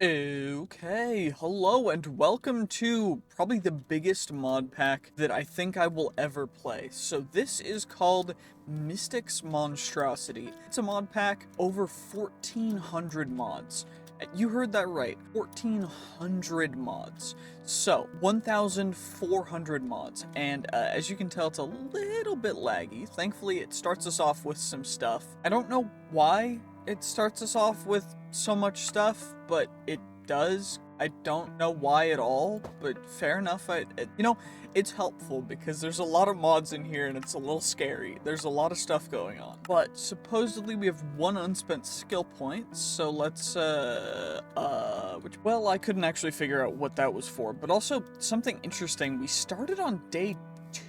Okay, hello and welcome to probably the biggest mod pack that I think I will ever play. So this is called Mystic's Monstrosity. It's a mod pack over 1400 mods. You heard that right, 1400 mods. So, 1400 mods, and as you can tell, it's a little bit laggy. Thankfully, it starts us off with some stuff. I don't know why it starts us off with so much stuff, but it does. I don't know why at all, but fair enough. It's helpful because there's a lot of mods in here and it's a little scary. There's a lot of stuff going on. But supposedly we have one unspent skill point, so let's, well, I couldn't actually figure out what that was for, but also something interesting. We started on day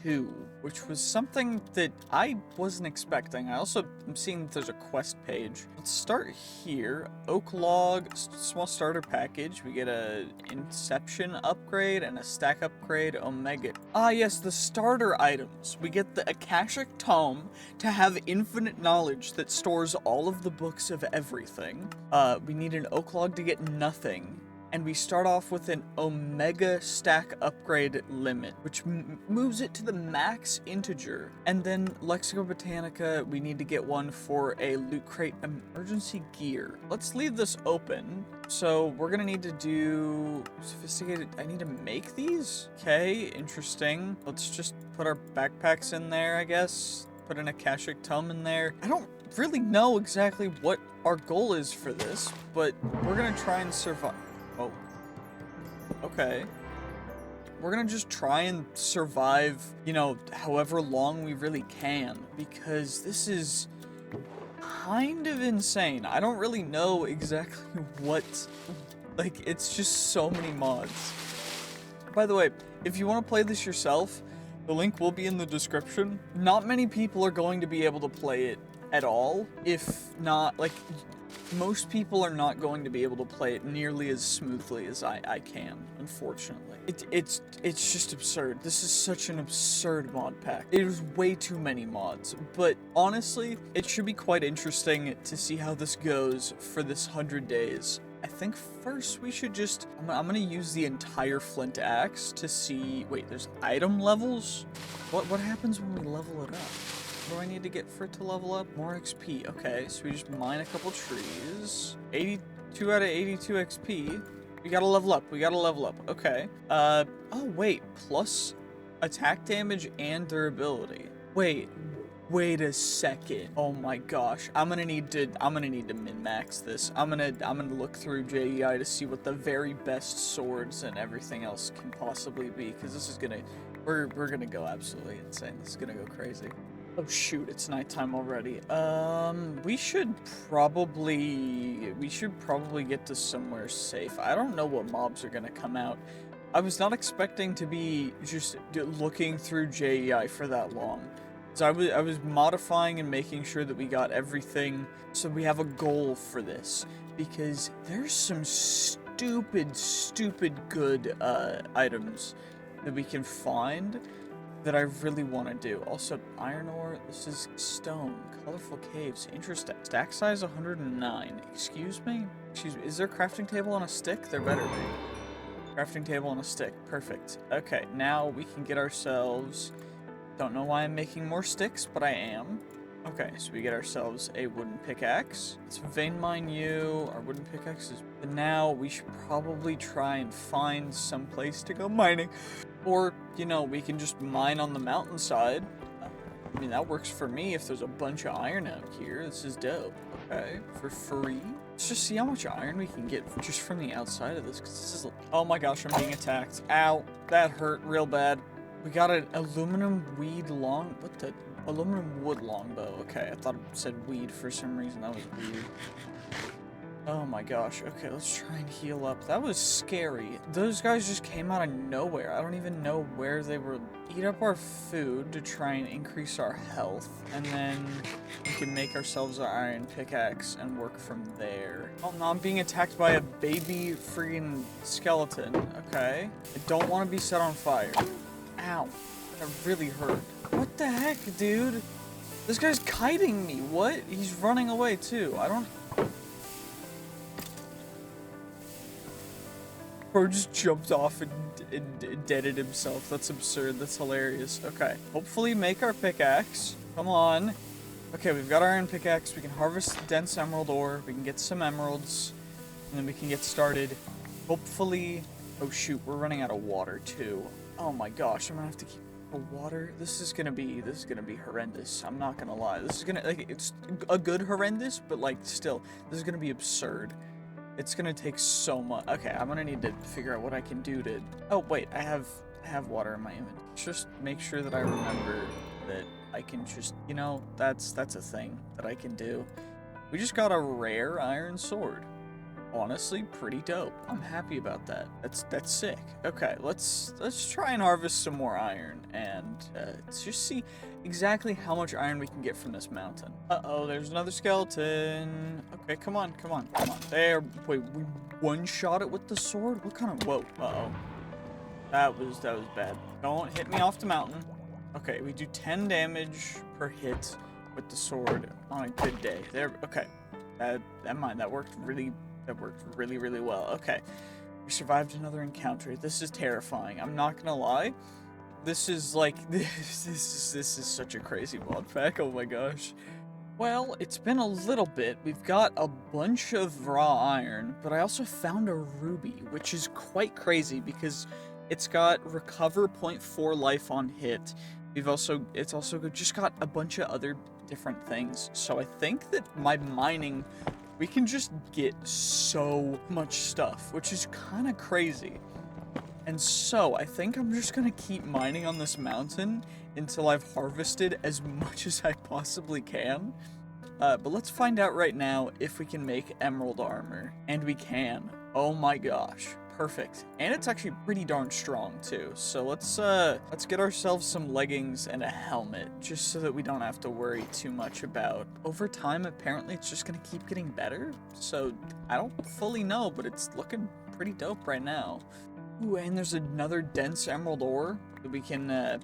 2, which was something that I wasn't expecting. I also am seeing that there's a quest page. Let's start here. Oak log, small starter package. We get a inception upgrade and a stack upgrade omega. Ah yes, the starter items. We get the Akashic Tome to have infinite knowledge that stores all of the books of everything. We need an oak log to get nothing. And we start off with an Omega stack upgrade limit, which moves it to the max integer. And then Lexico Botanica, we need to get one for a loot crate emergency gear. Let's leave this open. So we're gonna need to do sophisticated. I need to make these? Okay, interesting. Let's just put our backpacks in there, I guess. Put an Akashic Tome in there. I don't really know exactly what our goal is for this, but we're gonna try and survive. Oh. Okay. We're gonna just try and survive, however long we really can, because this is kind of insane. I don't really know exactly what, it's just so many mods. By the way, if you want to play this yourself, the link will be in the description. Not many people are going to be able to play it at all, if not, most people are not going to be able to play it nearly as smoothly as I can, unfortunately. It's just absurd. This is such an absurd mod pack. It is way too many mods, but honestly, it should be quite interesting to see how this goes for this 100 days. I think first we should just, I'm gonna use the entire flint axe to see, wait, there's item levels? What happens when we level it up? What do I need to get for it to level up? More XP. Okay, so we just mine a couple trees. 82 out of 82 XP. We gotta level up. We gotta level up. Okay. Oh wait, plus attack damage and durability. Wait a second. Oh my gosh. I'm gonna need to min-max this. I'm gonna look through JEI to see what the very best swords and everything else can possibly be, because this is gonna, we're gonna go absolutely insane. This is gonna go crazy. Oh shoot, it's nighttime already. We should probably get to somewhere safe. I don't know what mobs are gonna come out. I was not expecting to be just looking through JEI for that long. So I was modifying and making sure that we got everything, so we have a goal for this. Because there's some stupid good items that we can find that I really want to do. Also, iron ore, this is stone, colorful caves, interesting. Stack size 109. Excuse me? Is there a crafting table on a stick? There better be. Crafting table on a stick, perfect. Okay, now we can get ourselves, don't know why I'm making more sticks, but I am. Okay, so we get ourselves a wooden pickaxe. Let's vein mine you. Our wooden pickaxes. But now we should probably try and find some place to go mining. Or, we can just mine on the mountainside. I mean, that works for me if there's a bunch of iron out here. This is dope. Okay, for free. Let's just see how much iron we can get just from the outside of this, because this is... Oh my gosh, I'm being attacked. Ow, that hurt real bad. We got an aluminum weed long... What the... Aluminum wood longbow. Okay, I thought it said weed for some reason. That was weird. Oh my gosh. Okay, let's try and heal up. That was scary. Those guys just came out of nowhere. I don't even know where they were. Eat up our food to try and increase our health. And then we can make ourselves our iron pickaxe and work from there. Oh no, I'm being attacked by a baby friggin' skeleton. Okay. I don't want to be set on fire. Ow. That really hurt. What the heck, dude? This guy's kiting me. What? He's running away, too. I don't... Bro just jumped off and deaded himself. That's absurd. That's hilarious. Okay. Hopefully make our pickaxe. Come on. Okay, we've got our iron pickaxe. We can harvest dense emerald ore. We can get some emeralds. And then we can get started. Hopefully... Oh shoot, we're running out of water too. Oh my gosh, I'm gonna have to keep the water. This is gonna be horrendous. I'm not gonna lie. This is gonna, like, it's a good horrendous, but like still, this is gonna be absurd. It's gonna take so much. Okay, I'm gonna need to figure out what I can do to... Oh wait, I have water in my inventory. Just make sure that I remember that I can just, you know, that's a thing that I can do. We just got a rare iron sword. Honestly, pretty dope. I'm happy about that. That's sick. Okay, let's try and harvest some more iron and let's just see exactly how much iron we can get from this mountain. Uh-oh, there's another skeleton. Okay, come on. There. Wait, we one-shot it with the sword? What kind of... Whoa. Uh-oh. That was bad. Don't hit me off the mountain. Okay, we do 10 damage per hit with the sword on a good day. There. Okay. Never mind. That worked really well. Okay. We survived another encounter. This is terrifying. I'm not gonna lie. This is like this is such a crazy mod pack. Oh my gosh. Well, it's been a little bit. We've got a bunch of raw iron, but I also found a ruby, which is quite crazy because it's got recover 0.4 life on hit. It's also just got a bunch of other different things. So I think that my mining, we can just get so much stuff, which is kind of crazy. And so, I think I'm just gonna keep mining on this mountain until I've harvested as much as I possibly can. But let's find out right now if we can make emerald armor. And we can. Oh my gosh. Perfect. And it's actually pretty darn strong too. So let's get ourselves some leggings and a helmet, just so that we don't have to worry too much about. Over time, apparently it's just gonna keep getting better. So I don't fully know, but it's looking pretty dope right now. Ooh, and there's another dense emerald ore that we can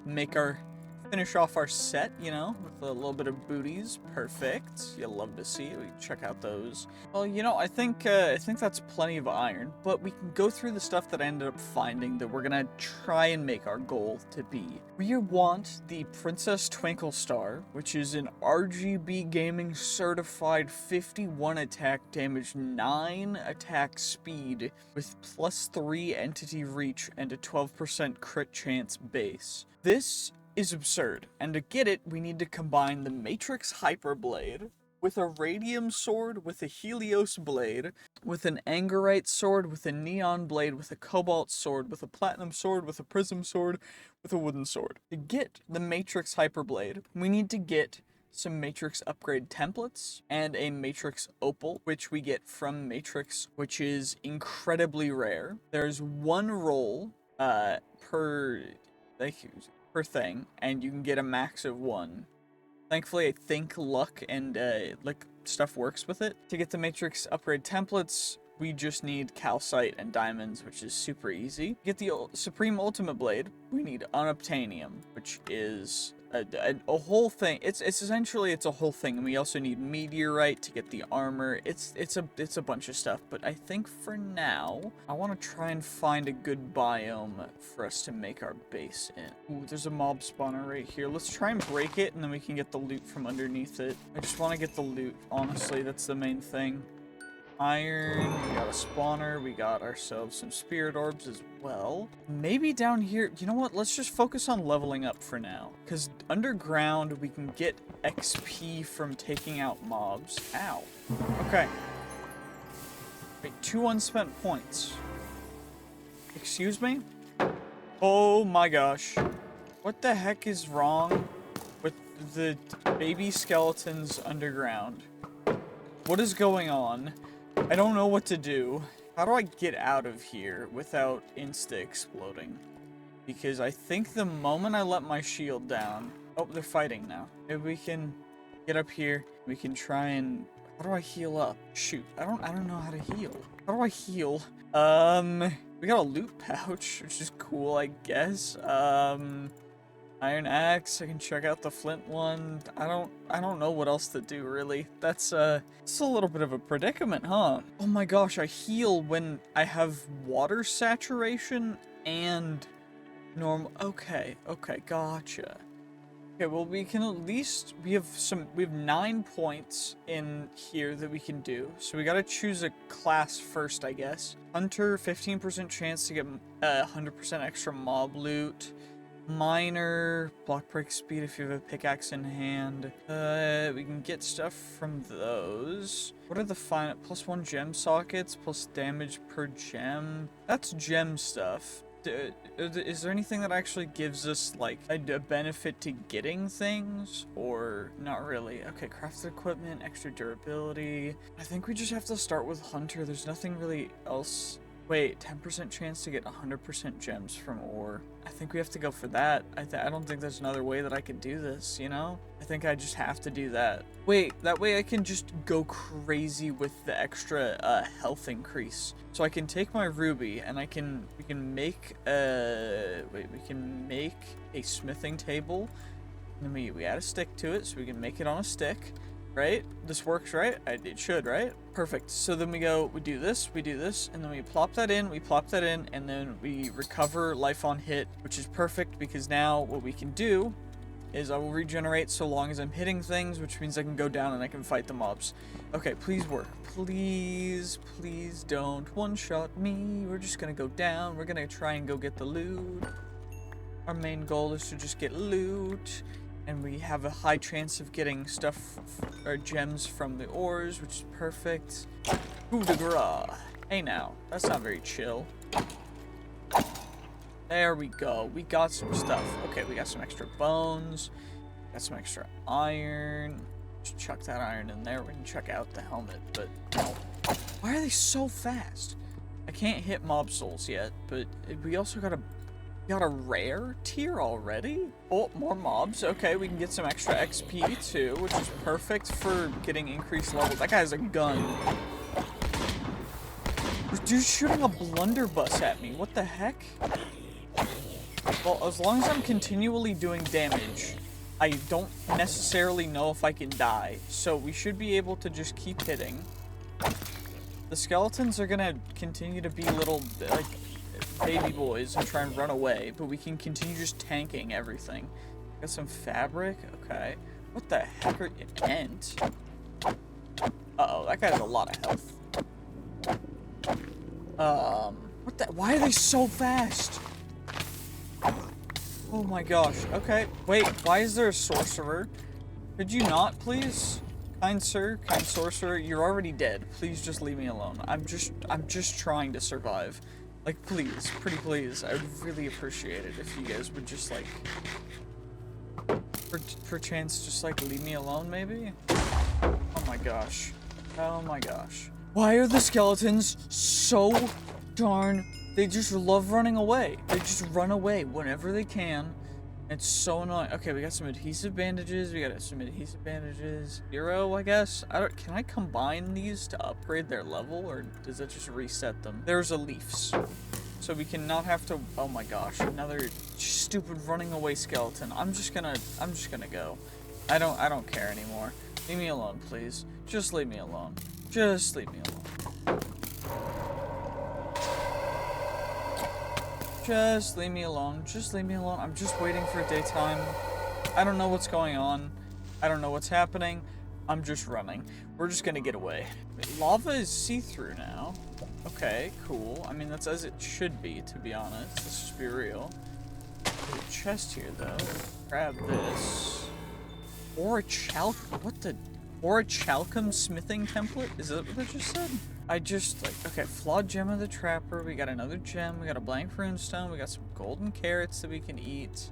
finish off our set, you know, with a little bit of booties. Perfect. You'll love to see it. We can check out those. Well, you know, I think that's plenty of iron, but we can go through the stuff that I ended up finding that we're gonna try and make our goal to be. We want the Princess Twinkle Star, which is an RGB Gaming certified 51 attack damage, 9 attack speed with +3 entity reach and a 12% crit chance base. This is absurd, and to get it, we need to combine the Matrix Hyper Blade with a Radium Sword, with a Helios Blade, with an Angerite Sword, with a Neon Blade, with a Cobalt Sword, with a Platinum Sword, with a Prism Sword, with a Wooden Sword. To get the Matrix Hyper Blade, we need to get some Matrix upgrade templates and a Matrix Opal, which we get from Matrix, which is incredibly rare. There's one roll per thing, and you can get a max of 1. Thankfully, I think luck and like stuff works with it. To get the Matrix upgrade templates, we just need calcite and diamonds, which is super easy. To get the Supreme Ultimate Blade, we need unobtainium, which is a whole thing. It's essentially a whole thing, and we also need meteorite to get the armor. It's a bunch of stuff, but I think for now I want to try and find a good biome for us to make our base in. Ooh, there's a mob spawner right here. Let's try and break it, and then we can get the loot from underneath it. I just want to get the loot, honestly. That's the main thing. Iron, we got a spawner, we got ourselves some spirit orbs as well. Maybe down here, you know what, let's just focus on leveling up for now. Because underground, we can get XP from taking out mobs. Ow. Okay. Wait, 2 unspent points. Excuse me? Oh my gosh. What the heck is wrong with the baby skeletons underground? What is going on? I don't know what to do. How do I get out of here without insta-exploding? Because I think the moment I let my shield down... Oh, they're fighting now. Maybe we can get up here. We can try and... How do I heal up? Shoot, I don't know how to heal. How do I heal? We got a loot pouch, which is cool, I guess. Iron axe, I can check out the flint one. I don't know what else to do really. That's it's a little bit of a predicament, huh? Oh my gosh, I heal when I have water saturation and normal. Okay, gotcha. Okay, well we can at least, we have 9 points in here that we can do. So we gotta choose a class first, I guess. Hunter, 15% chance to get 100% extra mob loot. Miner, block break speed if you have a pickaxe in hand. We can get stuff from those. What are the final? +1 gem sockets, plus damage per gem. That's gem stuff. Is there anything that actually gives us, like, a benefit to getting things? Or not really? Okay, crafted equipment, extra durability. I think we just have to start with Hunter. There's nothing really else. Wait, 10% chance to get 100% gems from ore. I think we have to go for that. I don't think there's another way that I can do this, you know? I think I just have to do that. Wait, that way I can just go crazy with the extra health increase. So I can take my ruby and we can make a smithing table. And then we add a stick to it so we can make it on a stick. Right? This works, right? It should, right? Perfect. So then we do this, and then we plop that in, and then we recover life on hit, which is perfect because now what we can do is I will regenerate so long as I'm hitting things, which means I can go down and I can fight the mobs. Okay, please work. Please don't one-shot me. We're just gonna go down. We're gonna try and go get the loot. Our main goal is to just get loot. And we have a high chance of getting stuff, or gems from the ores, which is perfect. Coup de grace. Hey now, that's not very chill. There we go. We got some stuff. Okay, we got some extra bones. Got some extra iron. Just chuck that iron in there. We can check out the helmet, but why are they so fast? I can't hit mob souls yet, but we also got a rare tier already? Oh, more mobs. Okay, we can get some extra XP too, which is perfect for getting increased levels. That guy has a gun. This dude's shooting a blunderbuss at me. What the heck? Well, as long as I'm continually doing damage, I don't necessarily know if I can die. So we should be able to just keep hitting. The skeletons are gonna continue to be little, like, baby boys and try and run away, but we can continue just tanking everything. Got some fabric. Okay. What the heck are you? Ent? Uh-oh, that guy has a lot of health. What the? Why are they so fast? Oh my gosh. Okay. Wait, why is there a sorcerer? Could you not, please? Kind sir, kind sorcerer, you're already dead. Please just leave me alone. I'm just trying to survive. Like, please, pretty please, I would really appreciate it if you guys would just, like, perchance just, like, leave me alone, maybe? Oh my gosh. Oh my gosh. Why are the skeletons so darn... They just love running away. They just run away whenever they can. It's so annoying. Okay, we got some adhesive bandages. Zero, I guess. Can I combine these to upgrade their level, or does that just reset them? There's a leaves. So we can not have to. Oh my gosh, another stupid running away skeleton. I'm just gonna go. I don't care anymore. Leave me alone, please. Just leave me alone. Just leave me alone. Just leave me alone. Just leave me alone. I'm just waiting for daytime. I don't know what's going on. I don't know what's happening. I'm just running. We're just gonna get away. Lava is see-through now. Okay, cool. I mean, that's as it should be, to be honest. Let's just be real. There's a chest here, though. Grab this. Orichalcum smithing template? Is that what I just said? Okay, flawed gem of the trapper. We got another gem. We got a blank runestone. We got some golden carrots that we can eat.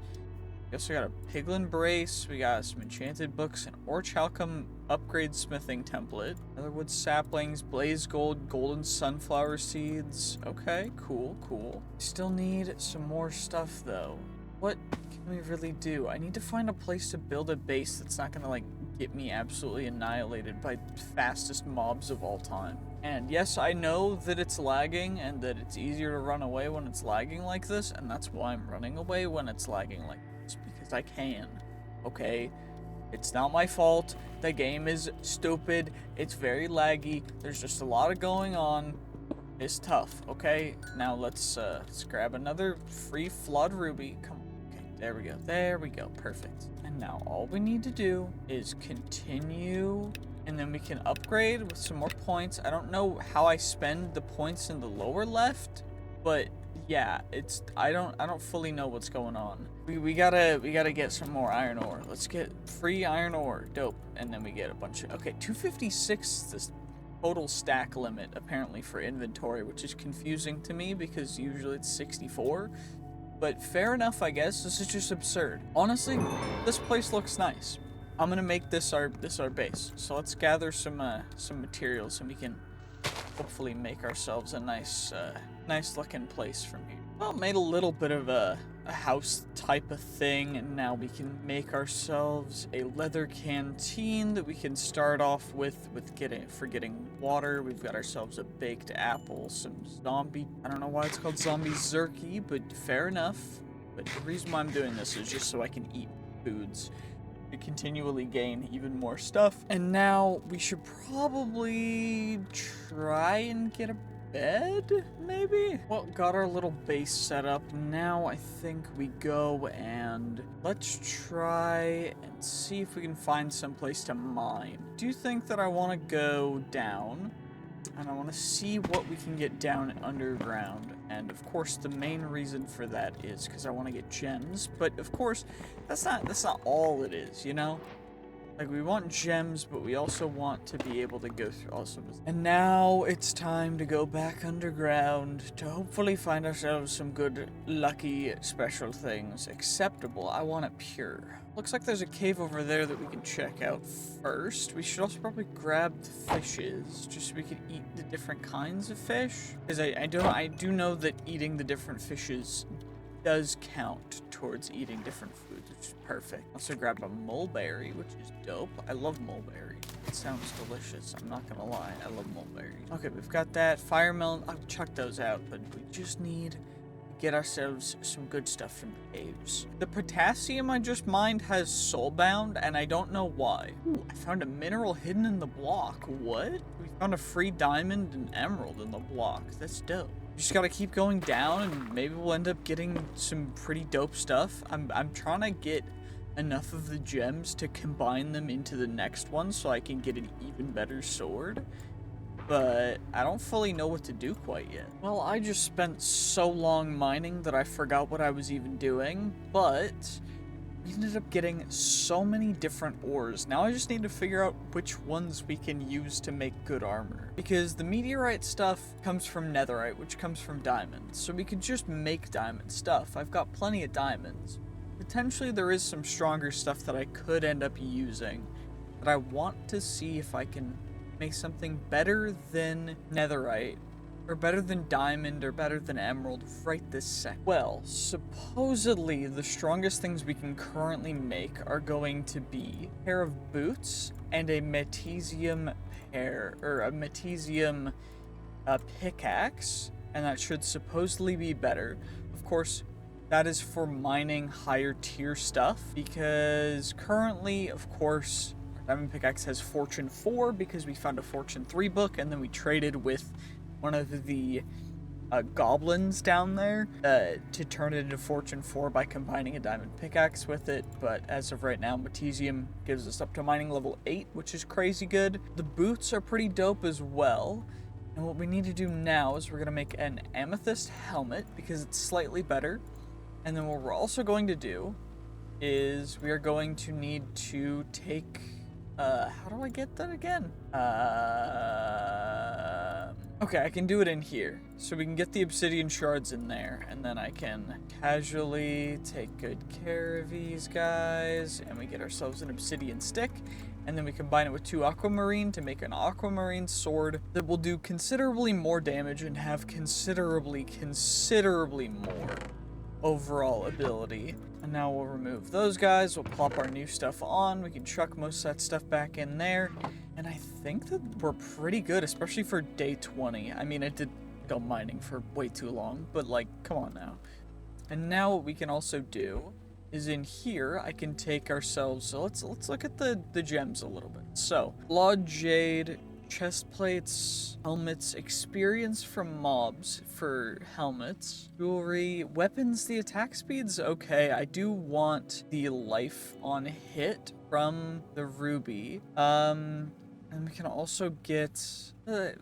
We also got a piglin brace. We got some enchanted books, an orichalcum upgrade smithing template. Netherwood saplings, blaze gold, golden sunflower seeds. Okay, cool. Still need some more stuff, though. What can we really do? I need to find a place to build a base that's not gonna, like, get me absolutely annihilated by fastest mobs of all time. And yes, I know that it's lagging and that it's easier to run away when it's lagging like this, and that's why I'm running away when it's lagging like this, because I can, okay? It's not my fault. The game is stupid. It's very laggy. There's just a lot of going on. It's tough, okay? Now let's grab another free flood ruby. Come on. Okay, there we go. There we go. Perfect. And now all we need to do is continue, and then we can upgrade with some more points. I don't know how I spend the points in the lower left, but yeah, I don't fully know what's going on. We gotta get some more iron ore. Let's get free iron ore. Dope. And then we get a bunch of, okay, 256 is this total stack limit apparently for inventory, which is confusing to me because usually it's 64. But fair enough, I guess. This is just absurd. Honestly, this place looks nice. I'm gonna make this our base. So let's gather some materials and we can hopefully make ourselves a nice looking place from here. Well, made a little bit of a house type of thing, and now we can make ourselves a leather canteen that we can start off with getting water. We've got ourselves a baked apple, some zombie, I don't know why it's called zombie zerky, but fair enough. But the reason why I'm doing this is just so I can eat foods to continually gain even more stuff. And now we should probably try and get a bed, maybe? Well, got our little base set up. Now I think we go and let's try and see if we can find some place to mine. Do you think that I want to go down? And I want to see what we can get down underground. And of course, the main reason for that is because I want to get gems. But of course, that's not all it is, you know? Like, we want gems, but we also want to be able to go through all some. And now it's time to go back underground to hopefully find ourselves some good, lucky, special things. Acceptable. I want it pure. Looks like there's a cave over there that we can check out first. We should also probably grab the fishes, just so we can eat the different kinds of fish. Because I do know that eating the different fishes does count towards eating different foods, which is perfect. Also grab a mulberry, which is dope. I love mulberry. It sounds delicious. I'm not gonna lie. I love mulberry. Okay, we've got that. Fire melon. I'll chuck those out, but we just need to get ourselves some good stuff from the caves. The potassium I just mined has soulbound, and I don't know why. Ooh, I found a mineral hidden in the block. What? We found a free diamond and emerald in the block. That's dope. Just gotta keep going down, and maybe we'll end up getting some pretty dope stuff. I'm trying to get enough of the gems to combine them into the next one so I can get an even better sword. But I don't fully know what to do quite yet. Well, I just spent so long mining that I forgot what I was even doing, but we ended up getting so many different ores. Now I just need to figure out which ones we can use to make good armor. Because the meteorite stuff comes from netherite, which comes from diamonds. So we could just make diamond stuff. I've got plenty of diamonds. Potentially there is some stronger stuff that I could end up using. But I want to see if I can make something better than netherite, or better than diamond, or better than emerald right this sec. Well, supposedly the strongest things we can currently make are going to be a pair of boots and a metesium pickaxe, and that should supposedly be better. Of course, that is for mining higher tier stuff, because currently, of course, diamond pickaxe has fortune 4 because we found a fortune 3 book, and then we traded with one of the goblins down there to turn it into fortune 4 by combining a diamond pickaxe with it. But as of right now, Metesium gives us up to mining level 8, which is crazy good. The boots are pretty dope as well. And what we need to do now is we're going to make an amethyst helmet because it's slightly better. And then what we're also going to do is we are going to need to take... how do I get that again? Okay, I can do it in here. So we can get the obsidian shards in there, and then I can casually take good care of these guys, and we get ourselves an obsidian stick, and then we combine it with 2 aquamarine to make an aquamarine sword that will do considerably more damage and have considerably more overall ability. And now we'll remove those guys, we'll plop our new stuff on, we can chuck most of that stuff back in there, and I think that we're pretty good, especially for day 20. I mean, I did go mining for way too long, but like, come on now. And now what we can also do is in here. I can take ourselves, so let's look at the gems a little bit. So, Blood Jade, chest plates, helmets, experience from mobs for helmets, jewelry, weapons, the attack speed's okay. I do want the life on hit from the ruby. And we can also get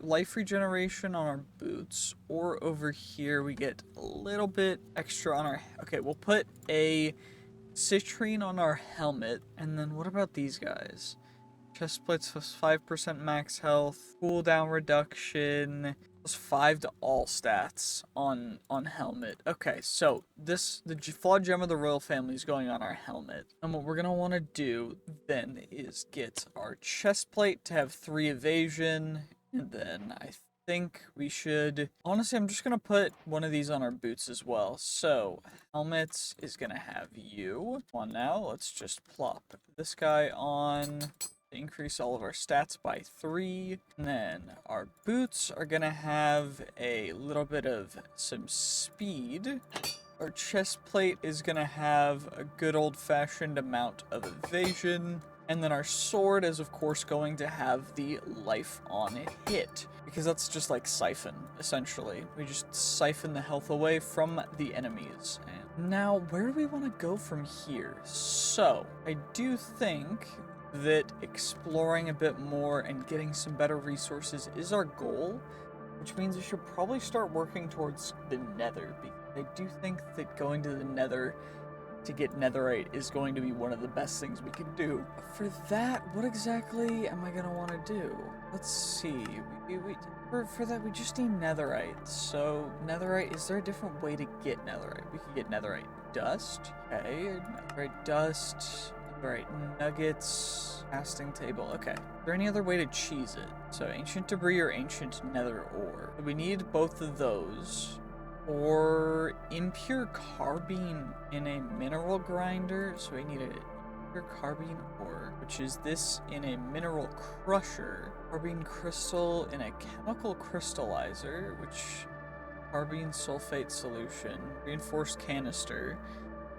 life regeneration on our boots, or over here we get a little bit extra on our, okay, we'll put a citrine on our helmet, and then what about these guys? Chest plates plus 5% max health, cooldown reduction, plus 5 to all stats on helmet. Okay, so the flawed gem of the royal family is going on our helmet. And what we're gonna want to do then is get our chest plate to have 3 evasion, and then I think we should, honestly, I'm just gonna put one of these on our boots as well. So helmet is gonna have you on now. Let's just plop this guy on. Increase all of our stats by 3, and then our boots are gonna have a little bit of some speed. Our chest plate is gonna have a good old-fashioned amount of evasion, and then our sword is of course going to have the life on hit, because that's just like siphon, essentially. We just siphon the health away from the enemies. And now, where do we want to go from here? So, I do think that exploring a bit more and getting some better resources is our goal, which means we should probably start working towards the Nether, because I do think that going to the Nether to get netherite is going to be one of the best things we can do. For that, what exactly am I going to want to do? Let's see. For that, we just need netherite. So, netherite, is there a different way to get netherite? We could get netherite dust. Okay, netherite dust. Alright, nuggets, casting table. Okay. Is there any other way to cheese it? So, ancient debris or ancient nether ore. We need both of those. Or impure carbine in a mineral grinder. So we need a impure carbine ore, which is this in a mineral crusher. Carbine crystal in a chemical crystallizer, which carbine sulfate solution. Reinforced canister.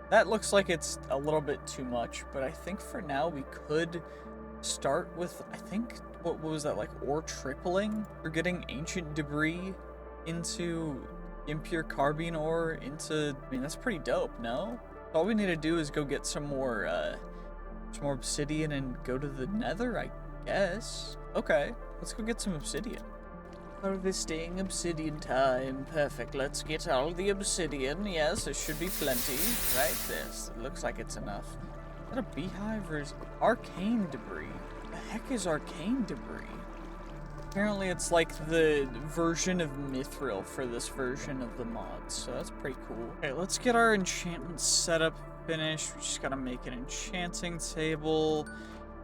That looks like it's a little bit too much, but I think for now we could start with, I think, what was that, like ore tripling? We're getting ancient debris into impure carbine ore into, I mean, that's pretty dope, no? All we need to do is go get some more obsidian and go to the Nether, I guess. Okay, let's go get some obsidian. Harvesting obsidian time. Perfect. Let's get all the obsidian. Yes, there should be plenty. Right, this. It looks like it's enough. Is that a beehive or is arcane debris? The heck is arcane debris? Apparently it's like the version of Mithril for this version of the mod, so that's pretty cool. Okay, let's get our enchantment setup finished. We just gotta make an enchanting table.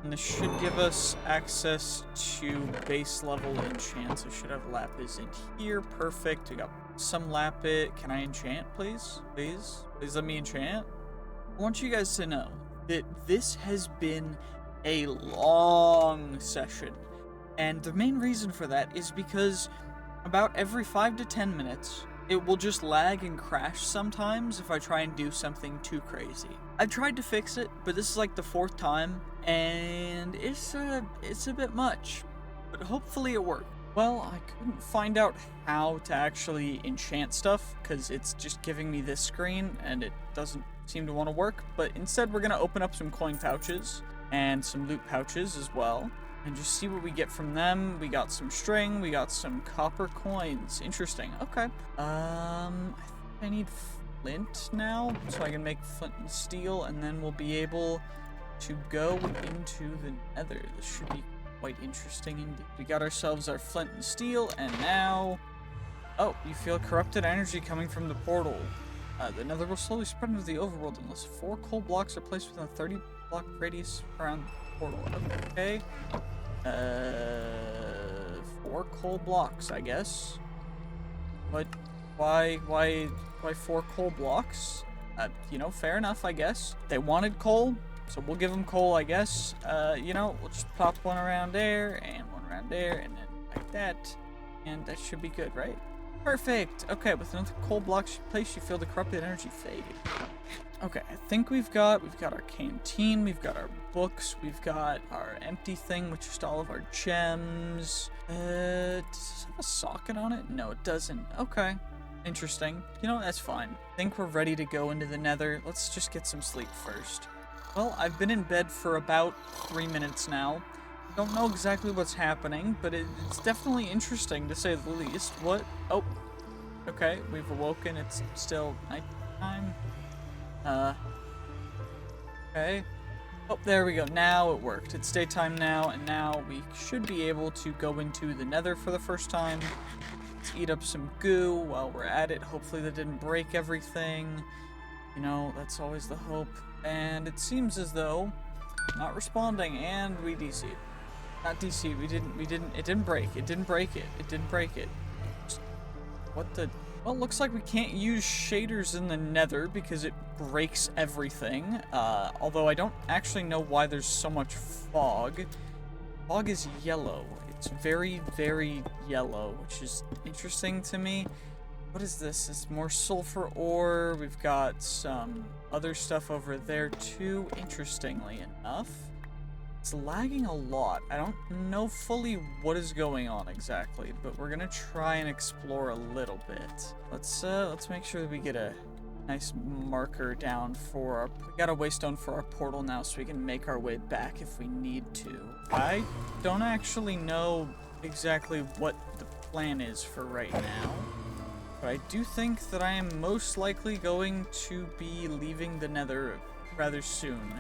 And this should give us access to base level enchants. I should have lapis in here. Perfect. We got some lapis. Can I enchant, please? Please? Please let me enchant. I want you guys to know that this has been a long session. And the main reason for that is because about every 5 to 10 minutes, it will just lag and crash sometimes if I try and do something too crazy. I've tried to fix it, but this is like the 4th time, and it's a bit much, but hopefully it worked. Well, I couldn't find out how to actually enchant stuff, because it's just giving me this screen, and it doesn't seem to want to work, but instead we're going to open up some coin pouches, and some loot pouches as well, and just see what we get from them. We got some string, we got some copper coins. Interesting. Okay. I think I need flint now, so I can make flint and steel, and then we'll be able to go into the Nether. This should be quite interesting indeed. We got ourselves our flint and steel, and now... Oh, you feel corrupted energy coming from the portal. The Nether will slowly spread into the overworld unless 4 coal blocks are placed within a 30-block radius around the portal. Okay. 4 coal blocks, I guess. But why 4 coal blocks? You know, fair enough, I guess. They wanted coal, so we'll give them coal, I guess. You know, we'll just pop one around there, and one around there, and then like that. And that should be good, right? Perfect! Okay, with another coal block placed, you feel the corrupted energy fade. Okay, I think we've got our canteen, we've got our books, we've got our empty thing, which is all of our gems. Does this have a socket on it? No, it doesn't. Okay. Interesting. You know, that's fine. I think we're ready to go into the Nether. Let's just get some sleep first. Well, I've been in bed for about 3 minutes now. Don't know exactly what's happening, but it's definitely interesting to say the least. What? Oh. Okay, we've awoken. It's still nighttime. Okay. Oh, there we go. Now it worked. It's daytime now, and now we should be able to go into the Nether for the first time. Let's eat up some goo while we're at it. Hopefully that didn't break everything. You know, that's always the hope. And it seems as though not responding, and we DC'd. Not DC'd. It didn't break. It didn't break it. It didn't break it. What the? Well, it looks like we can't use shaders in the Nether because it breaks everything. Although I don't actually know why there's so much fog. Fog is yellow. It's very, very yellow, which is interesting to me. What is this? It's more sulfur ore. We've got some other stuff over there too, interestingly enough. It's lagging a lot. I don't know fully what is going on exactly, but we're gonna try and explore a little bit. Let's make sure that we get a nice marker down for our... We got a waystone for our portal now, so we can make our way back if we need to. I don't actually know exactly what the plan is for right now, but I do think that I am most likely going to be leaving the Nether rather soon.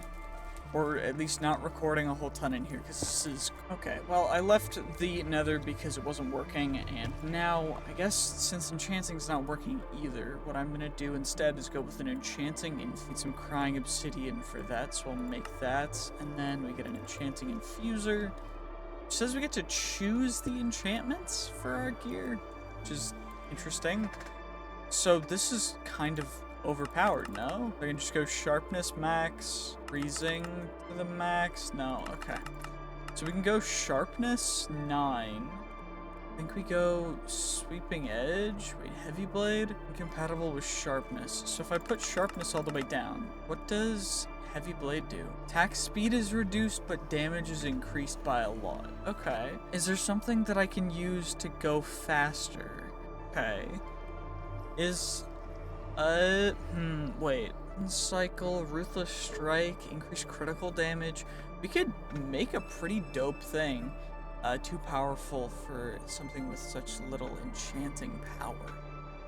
Or at least not recording a whole ton in here, because this is... Okay, well, I left the Nether because it wasn't working, and now, I guess, since Enchanting's not working either, what I'm gonna do instead is go with an Enchanting and need some Crying Obsidian for that, so I'll make that, and then we get an Enchanting Infuser. It says we get to choose the enchantments for our gear, which is interesting. So this is kind of overpowered, no? I can just go sharpness max, freezing to the max. No, okay. So we can go sharpness 9. I think we go sweeping edge. Wait, heavy blade? Incompatible with sharpness. So if I put sharpness all the way down, what does heavy blade do? Attack speed is reduced, but damage is increased by a lot. Okay. Is there something that I can use to go faster? Okay. Wait. Cycle, Ruthless Strike, increase critical damage. We could make a pretty dope thing. Too powerful for something with such little enchanting power.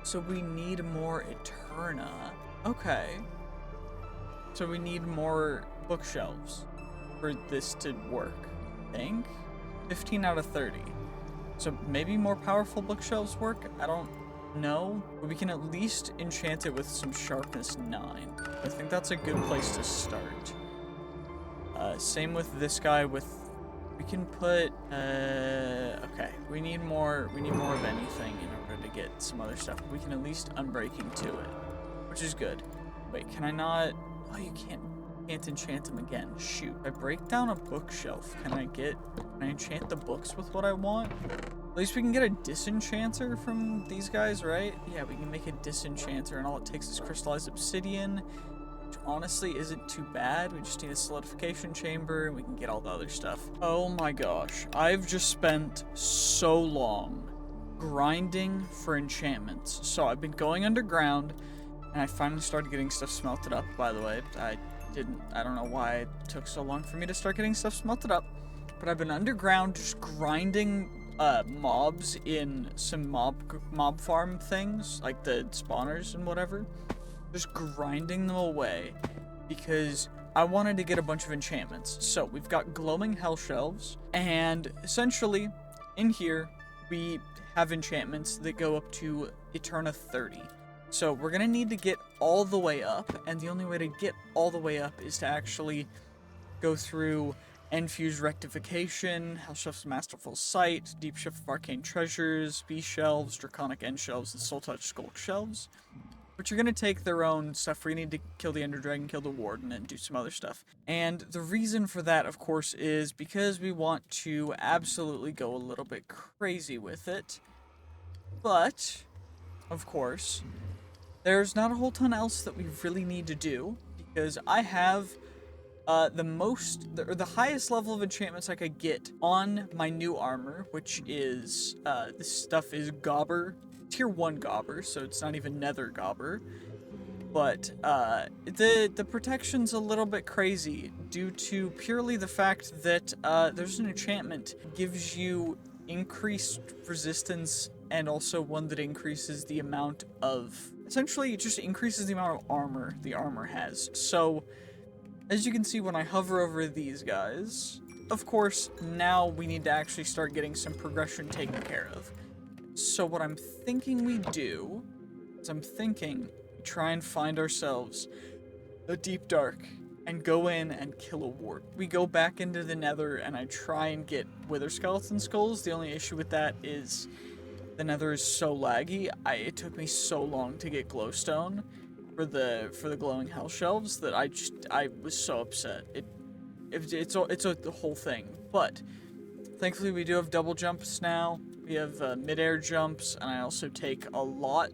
So we need more Eterna. Okay. So we need more bookshelves for this to work, I think? 15 out of 30. So maybe more powerful bookshelves work? I don't know, but we can at least enchant it with some sharpness 9. I think that's a good place to start. Same with this guy with... We can put... okay, we need more of anything in order to get some other stuff. We can at least unbreaking to it, which is good. Wait, can I not... Oh, you can't enchant them again. Shoot. If I break down a bookshelf, can I enchant the books with what I want? At least we can get a disenchanter from these guys, right? Yeah, we can make a disenchanter, and all it takes is crystallized obsidian, which honestly isn't too bad. We just need a solidification chamber, and we can get all the other stuff. Oh my gosh. I've just spent so long grinding for enchantments. So I've been going underground, and I finally started getting stuff smelted up, by the way. I don't know why it took so long for me to start getting stuff smelted up, but I've been underground just grinding mobs in some mob farm things, like the spawners and whatever. Just grinding them away because I wanted to get a bunch of enchantments. So we've got glowing hell shelves, and essentially in here we have enchantments that go up to Eterna 30. So we're gonna need to get all the way up, and the only way to get all the way up is to actually go through Enfuse Rectification, Hell Shelves Masterful Sight, Deep Shift of Arcane Treasures, B Shelves, Draconic End Shelves, and Soul Touch Skulk Shelves, which are going to take their own stuff. We need to kill the Ender Dragon, kill the Warden, and do some other stuff. And the reason for that, of course, is because we want to absolutely go a little bit crazy with it. But, of course, there's not a whole ton else that we really need to do, because I have the highest level of enchantments I could get on my new armor, which is, this stuff is Gobber, tier 1 Gobber, so it's not even Nether Gobber. But, the protection's a little bit crazy due to purely the fact that, there's an enchantment that gives you increased resistance and also one that increases the amount of, essentially it just increases the amount of armor the armor has. So, as you can see when I hover over these guys, of course, now we need to actually start getting some progression taken care of. So what I'm thinking we do is we try and find ourselves a deep dark and go in and kill a ward. We go back into the nether and I try and get wither skeleton skulls. The only issue with that is the nether is so laggy. It took me so long to get glowstone for the glowing hell shelves that I was so upset. It's the whole thing. But thankfully we do have double jumps now. We have mid-air jumps, and I also take a lot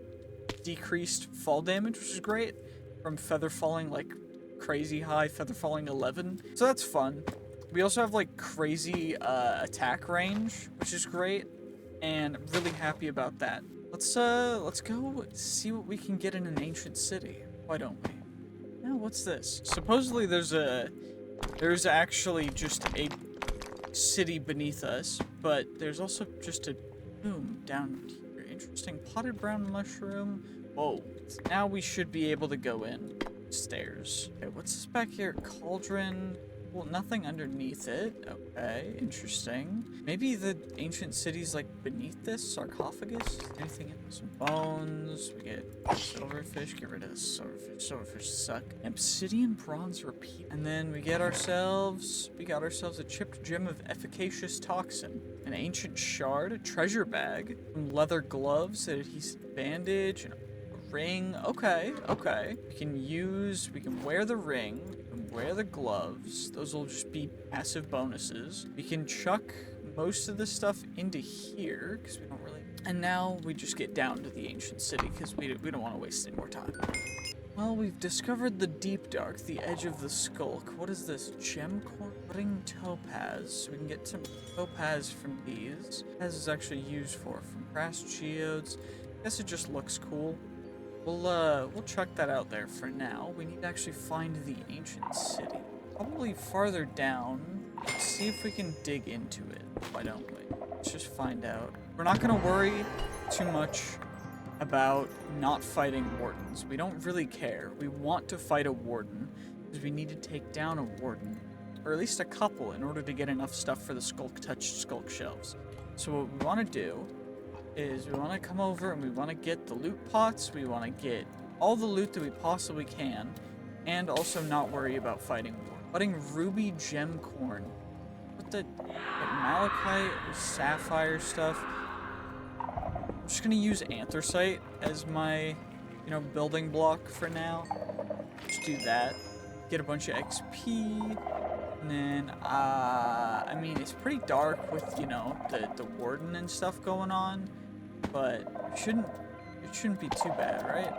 decreased fall damage, which is great, from feather falling like crazy high, feather falling 11. So that's fun. We also have like crazy attack range, which is great, and I'm really happy about that. Let's go see what we can get in an ancient city. Why don't we? Now, what's this? Supposedly there's actually just a city beneath us, but there's also just a tomb down here. Interesting. Potted brown mushroom. Whoa. Now we should be able to go in. Stairs. Okay, what's this back here? Cauldron. Well, nothing underneath it. Okay, interesting. Maybe the ancient city's like beneath this sarcophagus? Anything in some bones? We get silverfish. Get rid of the silverfish. Silverfish suck. Obsidian bronze repeat. And then we got ourselves a chipped gem of efficacious toxin. An ancient shard, a treasure bag, some leather gloves, an adhesive bandage, and a ring. Okay. We can wear the ring. Wear the gloves. Those will just be passive bonuses. We can chuck most of the stuff into here because we don't really. And now we just get down to the ancient city because we don't want to waste any more time. Well, we've discovered the deep dark, the edge of the skulk. What is this? Gem ring topaz. So we can get some topaz from these. Topaz is actually used from brass geodes. I guess it just looks cool. We'll chuck that out there for now. We need to actually find the ancient city. Probably farther down. Let's see if we can dig into it. Why don't we? Let's just find out. We're not gonna worry too much about not fighting wardens. We don't really care. We want to fight a warden because we need to take down a warden, or at least a couple, in order to get enough stuff for the skulk-touched skulk shelves. So what we want to do is we want to come over and we want to get the loot pots. We want to get all the loot that we possibly can, and also not worry about fighting war. Fighting ruby gem corn. What the malachite or sapphire stuff? I'm just gonna use anthracite as my, building block for now. Just do that. Get a bunch of XP. And then, I mean, it's pretty dark with, the warden and stuff going on. But it shouldn't be too bad, right?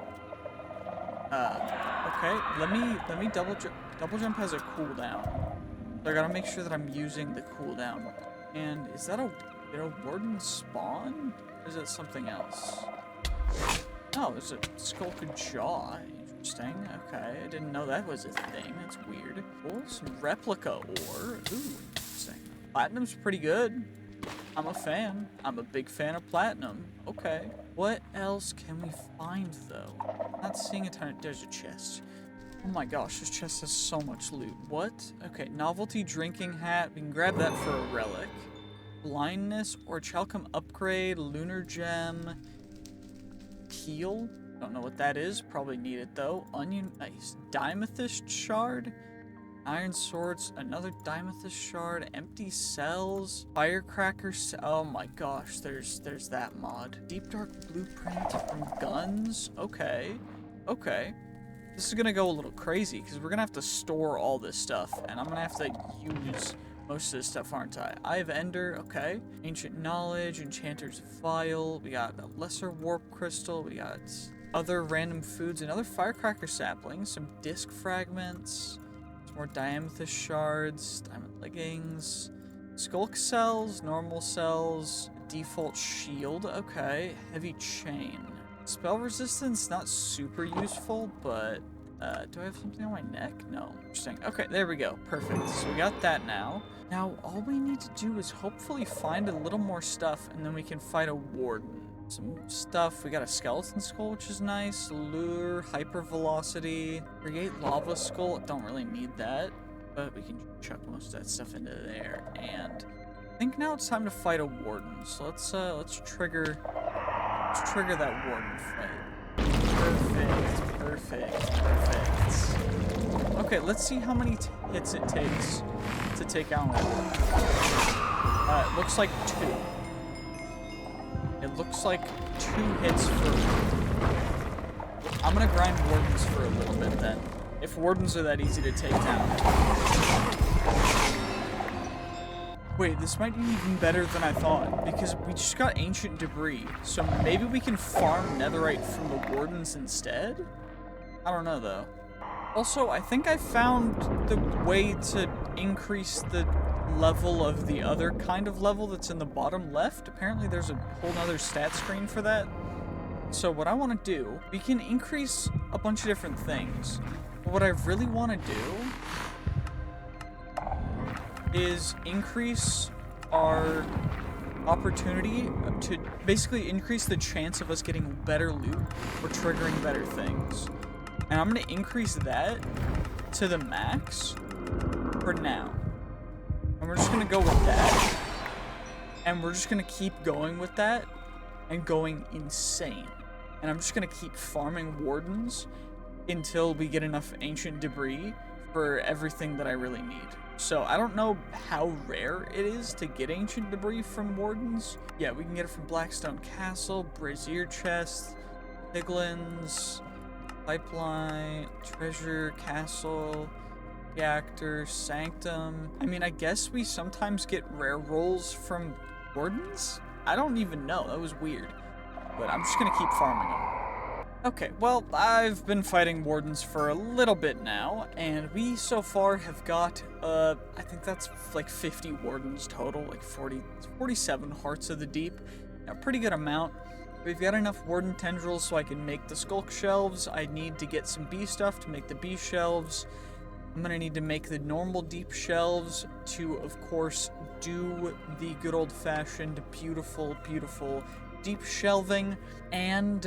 Okay, let me double jump. Double jump has a cooldown. So I gotta make sure that I'm using the cooldown. And is that a warden spawn? Or is it something else? Oh, there's a skulked jaw. Interesting. Okay, I didn't know that was a thing. That's weird. Cool, some replica ore. Ooh, interesting. Platinum's pretty good. I'm a fan. I'm a big fan of platinum. Okay. What else can we find, though? Not seeing a ton of... There's a chest. Oh my gosh, this chest has so much loot. What? Okay, novelty drinking hat. We can grab that for a relic. Blindness or Chalcum upgrade. Lunar gem. Peel. Don't know what that is. Probably need it, though. Onion... Nice. Dimethyst shard. Iron swords, another dimethyst shard, empty cells, firecracker. Oh my gosh, there's that mod. Deep dark blueprint from guns. Okay. This is gonna go a little crazy because we're gonna have to store all this stuff, and I'm gonna have to use most of this stuff, aren't I? Eye of Ender. Okay. Ancient knowledge, enchanter's vial. We got a lesser warp crystal. We got other random foods, another firecracker sapling, some disc fragments, some more diamethyst shards, diamond leggings, skulk cells, normal cells, default shield, okay, heavy chain. Spell resistance, not super useful, but do I have something on my neck? No. Interesting. Okay, there we go. Perfect. So we got that now. Now, all we need to do is hopefully find a little more stuff, and then we can fight a warden. Some stuff. We got a skeleton skull, which is nice. Lure, hypervelocity, create lava skull. Don't really need that, but we can chuck most of that stuff into there. And I think now it's time to fight a warden. So let's trigger that warden fight. Perfect. Okay, let's see how many hits it takes to take out one. It looks like 2. It looks like 2 hits for... I'm gonna grind wardens for a little bit then. If wardens are that easy to take down. Wait, this might be even better than I thought, because we just got ancient debris, so maybe we can farm netherite from the wardens instead? I don't know, though. Also, I think I found the way to increase the level of the other kind of level that's in the bottom left. Apparently there's a whole nother stat screen for that. So what I want to do, we can increase a bunch of different things, but what I really want to do is increase our opportunity to basically increase the chance of us getting better loot or triggering better things. And I'm going to increase that to the max for now. And we're just going to go with that. And we're just going to keep going with that and going insane. And I'm just going to keep farming wardens until we get enough ancient debris for everything that I really need. So I don't know how rare it is to get ancient debris from wardens. Yeah, we can get it from Blackstone Castle, Brazier Chest, Piglins, Pipeline, Treasure, Castle, Reactor, Sanctum. I mean, I guess we sometimes get rare rolls from wardens? I don't even know, that was weird. But I'm just gonna keep farming them. Okay, well, I've been fighting wardens for a little bit now, and we so far have got, I think that's like 50 wardens total, like 47 Hearts of the Deep. A pretty good amount. We've got enough warden tendrils so I can make the skulk shelves. I need to get some bee stuff to make the bee shelves. I'm gonna need to make the normal deep shelves to, of course, do the good old-fashioned, beautiful deep shelving, and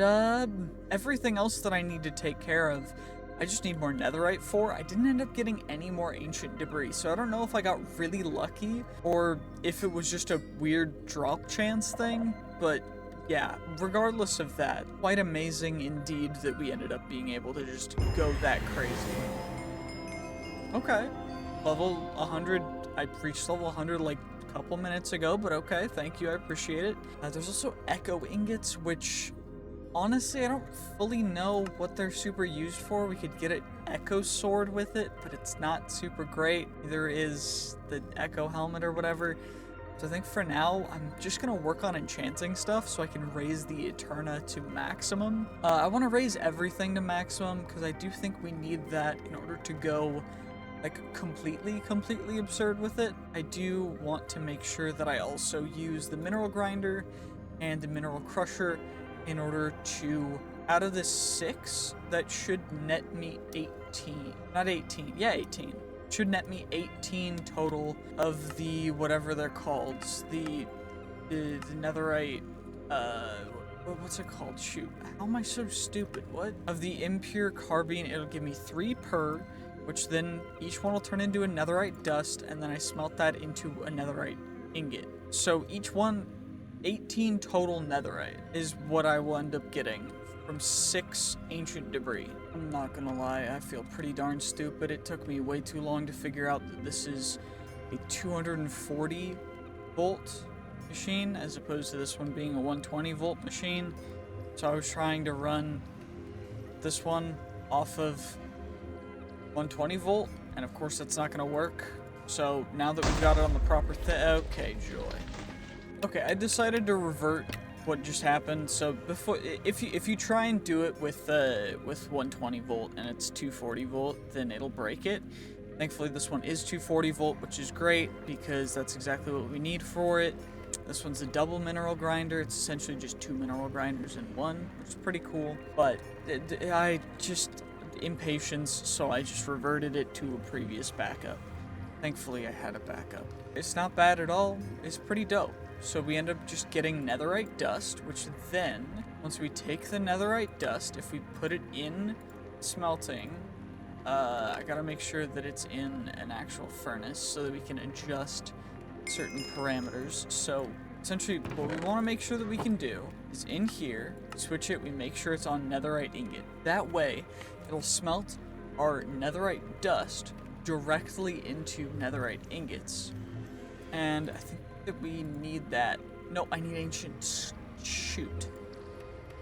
everything else that I need to take care of. I just need more netherite for. I didn't end up getting any more ancient debris, so I don't know if I got really lucky or if it was just a weird drop chance thing, but yeah, regardless of that, quite amazing indeed that we ended up being able to just go that crazy. Okay, level 100, I reached level 100 like couple minutes ago, but okay, thank you, I appreciate it. There's also echo ingots, which honestly I don't fully know what they're super used for. We could get an echo sword with it, but it's not super great. Neither is the echo helmet or whatever. So I think for now I'm just gonna work on enchanting stuff so I can raise the Eterna to maximum. I want to raise everything to maximum because I do think we need that in order to go like completely absurd with it. I do want to make sure that I also use the mineral grinder and the mineral crusher in order to, out of the 6, that should net me 18. Not 18, yeah, 18. Should net me 18 total of the, whatever they're called, the netherite, what's it called? Shoot, how am I so stupid? What? Of the impure carbine, it'll give me 3 per, which then each one will turn into a netherite dust, and then I smelt that into a netherite ingot. So each one, 18 total netherite is what I will end up getting from 6 ancient debris. I'm not gonna lie, I feel pretty darn stupid. It took me way too long to figure out that this is a 240 volt machine as opposed to this one being a 120 volt machine. So I was trying to run this one off of 120 volt, and of course that's not gonna work. So now that we've got it on the proper okay, joy. Okay, I decided to revert what just happened. So before, if you try and do it with 120 volt and it's 240 volt, then it'll break it. Thankfully, this one is 240 volt, which is great because that's exactly what we need for it. This one's a double mineral grinder. It's essentially just 2 mineral grinders in one, which is pretty cool. But I just impatience, so I just reverted it to a previous backup. Thankfully, I had a backup. It's not bad at all. It's pretty dope. So we end up just getting netherite dust, which then, once we take the netherite dust, if we put it in smelting, I gotta make sure that it's in an actual furnace so that we can adjust certain parameters. So essentially what we want to make sure that we can do is in here, switch it, we make sure it's on netherite ingot. That way it'll smelt our netherite dust directly into netherite ingots. And I think that we need that. No, I need ancient shoot.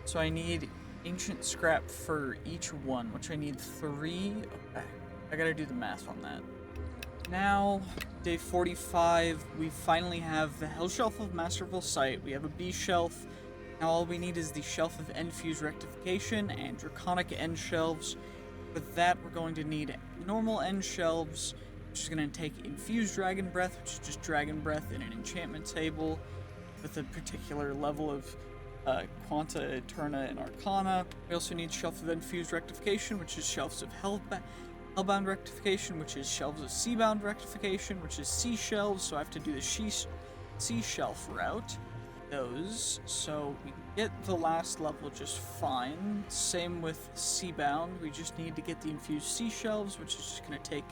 So I need ancient scrap for each one, which I need 3. Okay, I gotta do the math on that. Now, day 45, we finally have the Hell Shelf of Masterful Sight. We have a B shelf. Now all we need is the Shelf of End Fuse Rectification and Draconic End Shelves. With that, we're going to need normal end shelves, which is going to take Infused Dragon Breath, which is just Dragon Breath in an enchantment table with a particular level of Quanta, Eterna, and Arcana. We also need Shelf of Infused Rectification, which is Shelves of Hellbound Rectification, which is Shelves of Seabound Rectification, which is Sea Shelves, so I have to do the Sea Shelf route. Those, so we can get the last level just fine. Same with Seabound, we just need to get the Infused Sea Shelves, which is just going to take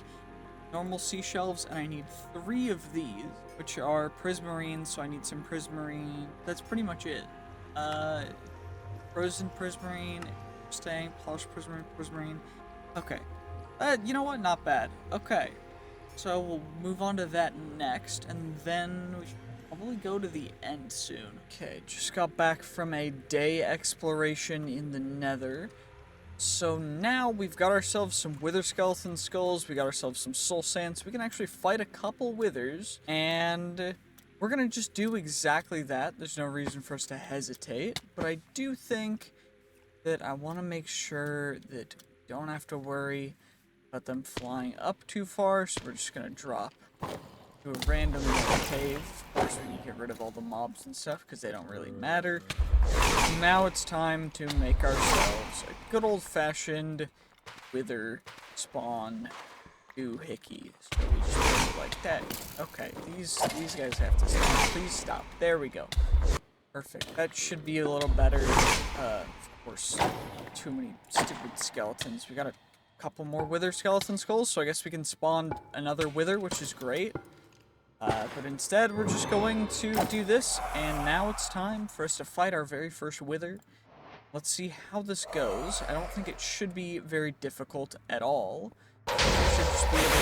normal sea shelves, and I need 3 of these, which are Prismarine, so I need some Prismarine. That's pretty much it. Frozen Prismarine, staying, Polished Prismarine. Okay. You know what? Not bad. Okay. So we'll move on to that next, and then we should probably go to the end soon. Okay, just got back from a day exploration in the Nether. So now we've got ourselves some Wither Skeleton Skulls, we got ourselves some Soul Sands, we can actually fight a couple Withers, and we're gonna just do exactly that. There's no reason for us to hesitate, but I do think that I want to make sure that we don't have to worry about them flying up too far, so we're just gonna drop to a random cave. Of course, we can get rid of all the mobs and stuff because they don't really matter. Now it's time to make ourselves a good old-fashioned wither spawn doohickey. So we just do it like that. Okay, these guys have to stop. Please stop. There we go. Perfect. That should be a little better. Of course, too many stupid skeletons. We got a couple more wither skeleton skulls, so I guess we can spawn another wither, which is great. But instead, we're just going to do this, and now it's time for us to fight our very first wither. Let's see how this goes. I don't think it should be very difficult at all. We should just be able to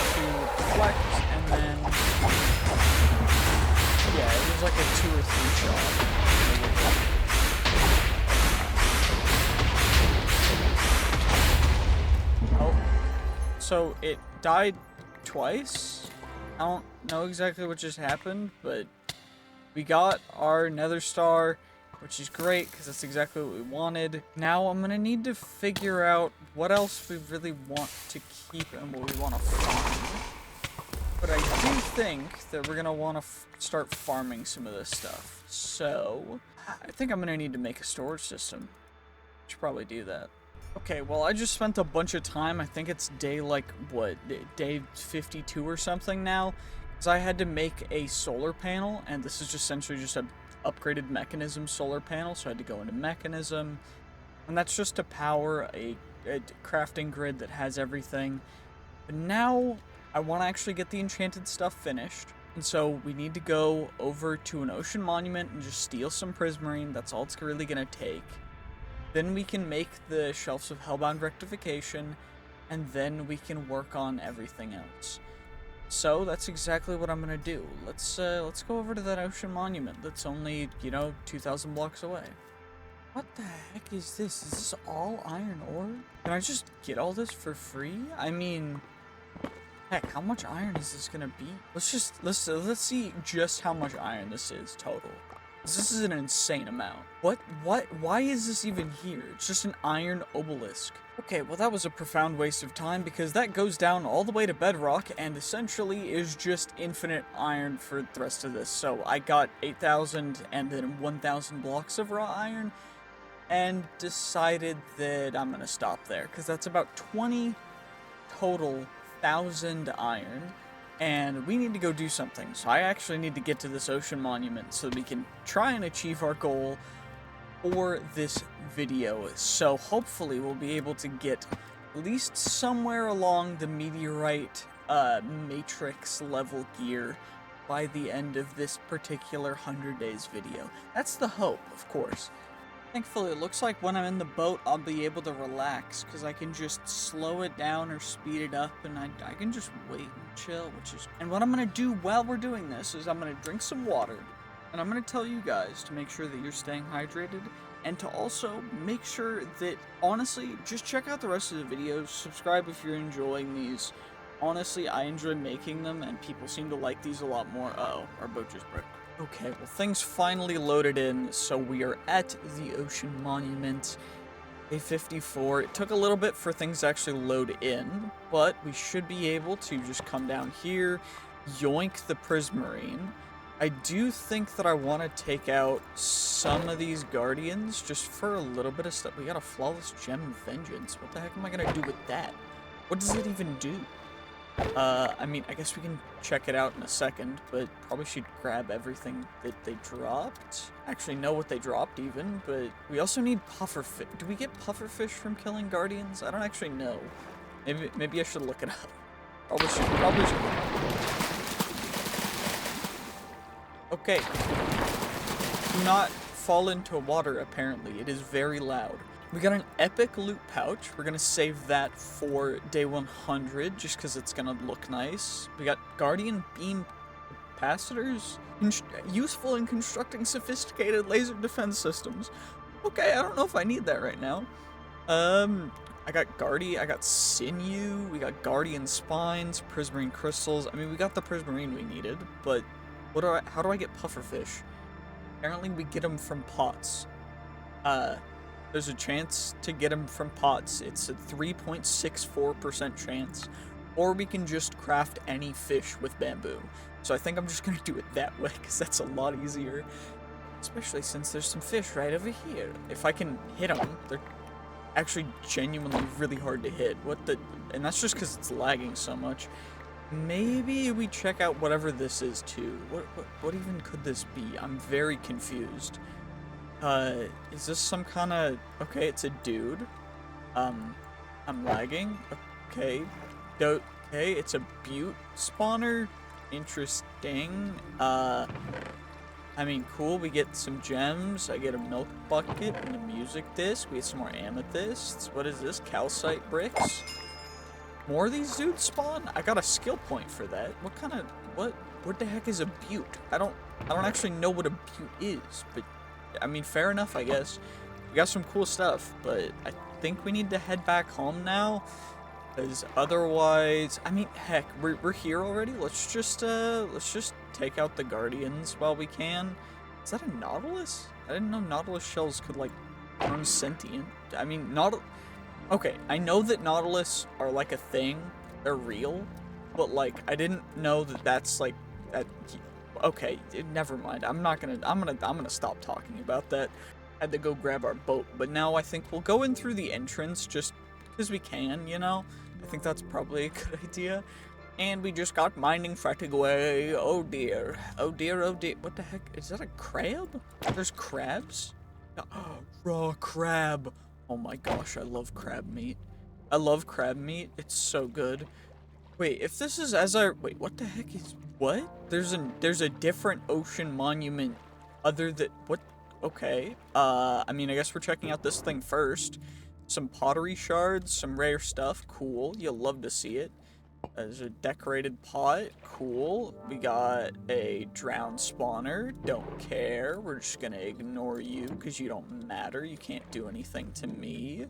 flex, and then... yeah, it was like a 2 or 3 shot. Oh. So, it died twice? I don't know exactly what just happened, but we got our Nether Star, which is great because that's exactly what we wanted. Now I'm gonna need to figure out what else we really want to keep and what we want to farm. But I do think that we're gonna want to start farming some of this stuff. So I think I'm gonna need to make a storage system. Should probably do that. Okay, well, I just spent a bunch of time, I think it's day, day 52 or something now, because I had to make a solar panel, and this is just essentially just a upgraded mechanism solar panel, so I had to go into mechanism, and that's just to power a crafting grid that has everything. But now, I want to actually get the enchanted stuff finished, and so we need to go over to an ocean monument and just steal some prismarine. That's all it's really going to take. Then we can make the Shelves of Hellbound Rectification, and then we can work on everything else. So that's exactly what I'm gonna do. Let's go over to that ocean monument that's only, 2,000 blocks away. What the heck is this? Is this all iron ore? Can I just get all this for free? I mean, heck, how much iron is this gonna be? Let's see just how much iron this is total. This is an insane amount. Why is this even here? It's just an iron obelisk. Okay, well that was a profound waste of time because that goes down all the way to bedrock and essentially is just infinite iron for the rest of this. So I got 8,000 and then 1,000 blocks of raw iron and decided that I'm gonna stop there because that's about 20 total 1,000 iron. And we need to go do something. So I actually need to get to this ocean monument so that we can try and achieve our goal for this video. So hopefully we'll be able to get at least somewhere along the meteorite matrix level gear by the end of this particular 100 days video. That's the hope, of course. Thankfully, it looks like when I'm in the boat, I'll be able to relax, because I can just slow it down or speed it up, and I can just wait and chill, And what I'm going to do while we're doing this is I'm going to drink some water, and I'm going to tell you guys to make sure that you're staying hydrated, and to also make sure that, honestly, just check out the rest of the videos, subscribe if you're enjoying these. Honestly, I enjoy making them, and people seem to like these a lot more. Uh-oh, our boat just broke. Okay, well things finally loaded in, so we are at the ocean monument. Day 54. It took a little bit for things to actually load in, but we should be able to just come down here, yoink the prismarine. I do think that I want to take out some of these guardians just for a little bit of stuff. We got a flawless gem of vengeance. What the heck am I going to do with that? What does it even do? I mean, I guess we can check it out in a second, but probably should grab everything that they dropped. Actually know what they dropped even, but we also need pufferfish. Do we get pufferfish from killing guardians? I don't actually know. Maybe I should look it up. Probably should. Okay. Do not fall into water, apparently. It is very loud. We got an epic loot pouch. We're gonna save that for day 100, just because it's gonna look nice. We got guardian beam capacitors, useful in constructing sophisticated laser defense systems. Okay, I don't know if I need that right now. I got sinew, we got guardian spines, prismarine crystals. I mean, we got the prismarine we needed, but how do I get pufferfish? Apparently we get them from pots. There's a chance to get them from pots. It's a 3.64% chance. Or we can just craft any fish with bamboo. So I think I'm just going to do it that way, because that's a lot easier. Especially since there's some fish right over here. If I can hit them, they're actually genuinely really hard to hit. And that's just because it's lagging so much. Maybe we check out whatever this is too. What even could this be? I'm very confused. Is this some kind of... Okay, it's a dude. I'm lagging. Okay. Okay, it's a butte spawner. Interesting. I mean, cool. We get some gems. I get a milk bucket and a music disc. We get some more amethysts. What is this? Calcite bricks. More of these dudes spawn? I got a skill point for that. What the heck is a butte? I don't actually know what a butte is, but I mean, fair enough, I guess. We got some cool stuff, but I think we need to head back home now, because otherwise, I mean, heck, we're here already. Let's just take out the guardians while we can. Is that a nautilus? I didn't know nautilus shells could like turn sentient. I mean, okay, I know that nautilus are like a thing. They're real, but like I didn't know that that's like that. Okay, never mind. I'm gonna stop talking about that. Had to go grab our boat, but now I think we'll go in through the entrance just because we can, you know? I think that's probably a good idea. And we just got mining frightening away. Oh dear. Oh dear, oh dear. What the heck? Is that a crab? There's crabs? Oh, raw crab. Oh my gosh, I love crab meat. I love crab meat. It's so good. Wait, if this is wait, what the heck is... What? There's a different ocean monument other than... What? Okay. I mean, I guess we're checking out this thing first. Some pottery shards, some rare stuff. Cool. You'll love to see it. There's a decorated pot. Cool. We got a drowned spawner. Don't care. We're just gonna ignore you because you don't matter. You can't do anything to me.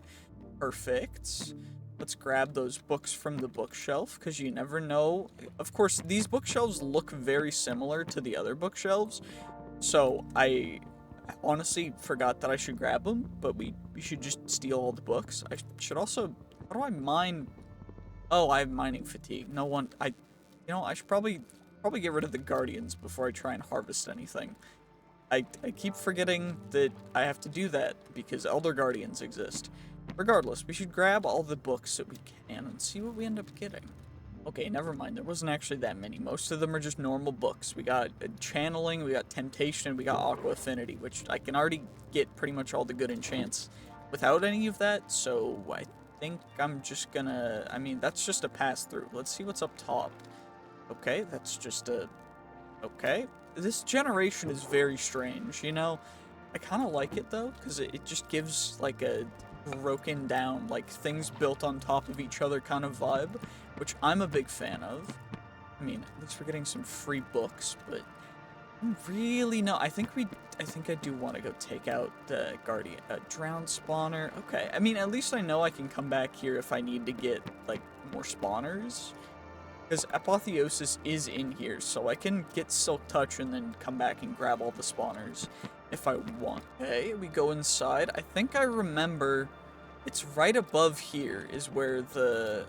Perfect. Let's grab those books from the bookshelf, because you never know. Of course, these bookshelves look very similar to the other bookshelves, So I honestly forgot that I should grab them, but we should just steal all the books. I should also, how do I mine? Oh, I have mining fatigue. No one, I should probably get rid of the guardians before I try and harvest anything. I keep forgetting that I have to do that because elder guardians exist. Regardless, we should grab all the books that we can and see what we end up getting. Okay, never mind. There wasn't actually that many. Most of them are just normal books. We got channeling, we got temptation, we got aqua affinity, which I can already get pretty much all the good enchants without any of that. So I think I'm just gonna, I mean, that's just a pass through. Let's see what's up top. Okay, that's just a, okay. This generation is very strange, you know? I kind of like it though, because it just gives like a broken down, like things built on top of each other kind of vibe, which I'm a big fan of. I mean, at least we're getting some free books, but really no. I think I do want to go take out the guardian, drown spawner. Okay, I mean, at least I know I can come back here if I need to get like more spawners. Because Apotheosis is in here, so I can get Silk Touch and then come back and grab all the spawners if I want. Okay, we go inside. I think I remember it's right above here is where the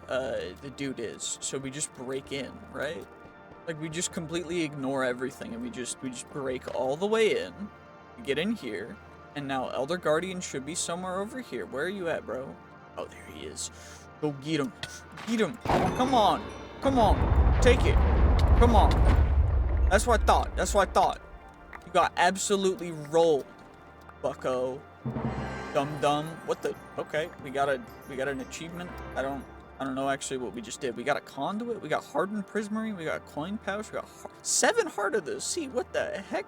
dude is. So we just break in, right? Like we just completely ignore everything and we just break all the way in. We get in here, and now Elder Guardian should be somewhere over here. Where are you at, bro? Oh, there he is. Go get him. Get him. Come on. Come on, take it. Come on. That's what I thought. That's what I thought. You got absolutely rolled, bucko. Dum-dum. What the? Okay, we got an achievement. I don't know actually what we just did. We got a conduit. We got hardened prismarine. We got a coin pouch. We got 7 Heart of the Sea. What the heck?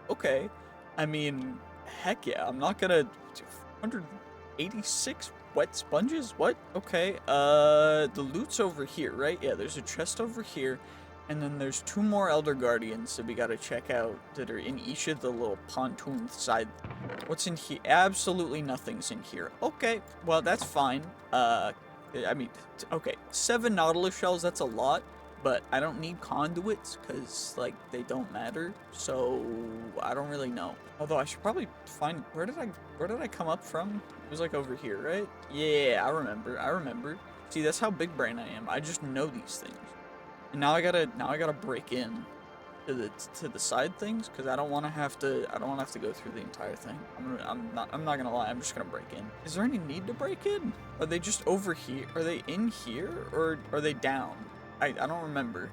Okay. I mean, heck yeah. I'm not gonna. 186 wet sponges? What? Okay, the loot's over here, right? Yeah, there's a chest over here, and then there's 2 more Elder Guardians that we gotta check out that are in each of the little pontoon side. What's in here? Absolutely nothing's in here. Okay, well, that's fine. I mean, okay, 7 Nautilus shells, that's a lot, but I don't need conduits, because, like, they don't matter, so I don't really know. Although I should probably find, where did I come up from? It was like over here, right? Yeah, I remember. See, that's how big brain I am. I just know these things. And now I gotta break in to the side things, because I don't want to have to go through the entire thing. I'm not gonna lie, I'm just gonna break in. Is there any need to break in? Are they just over here? Are they in here, or are they down? I don't remember.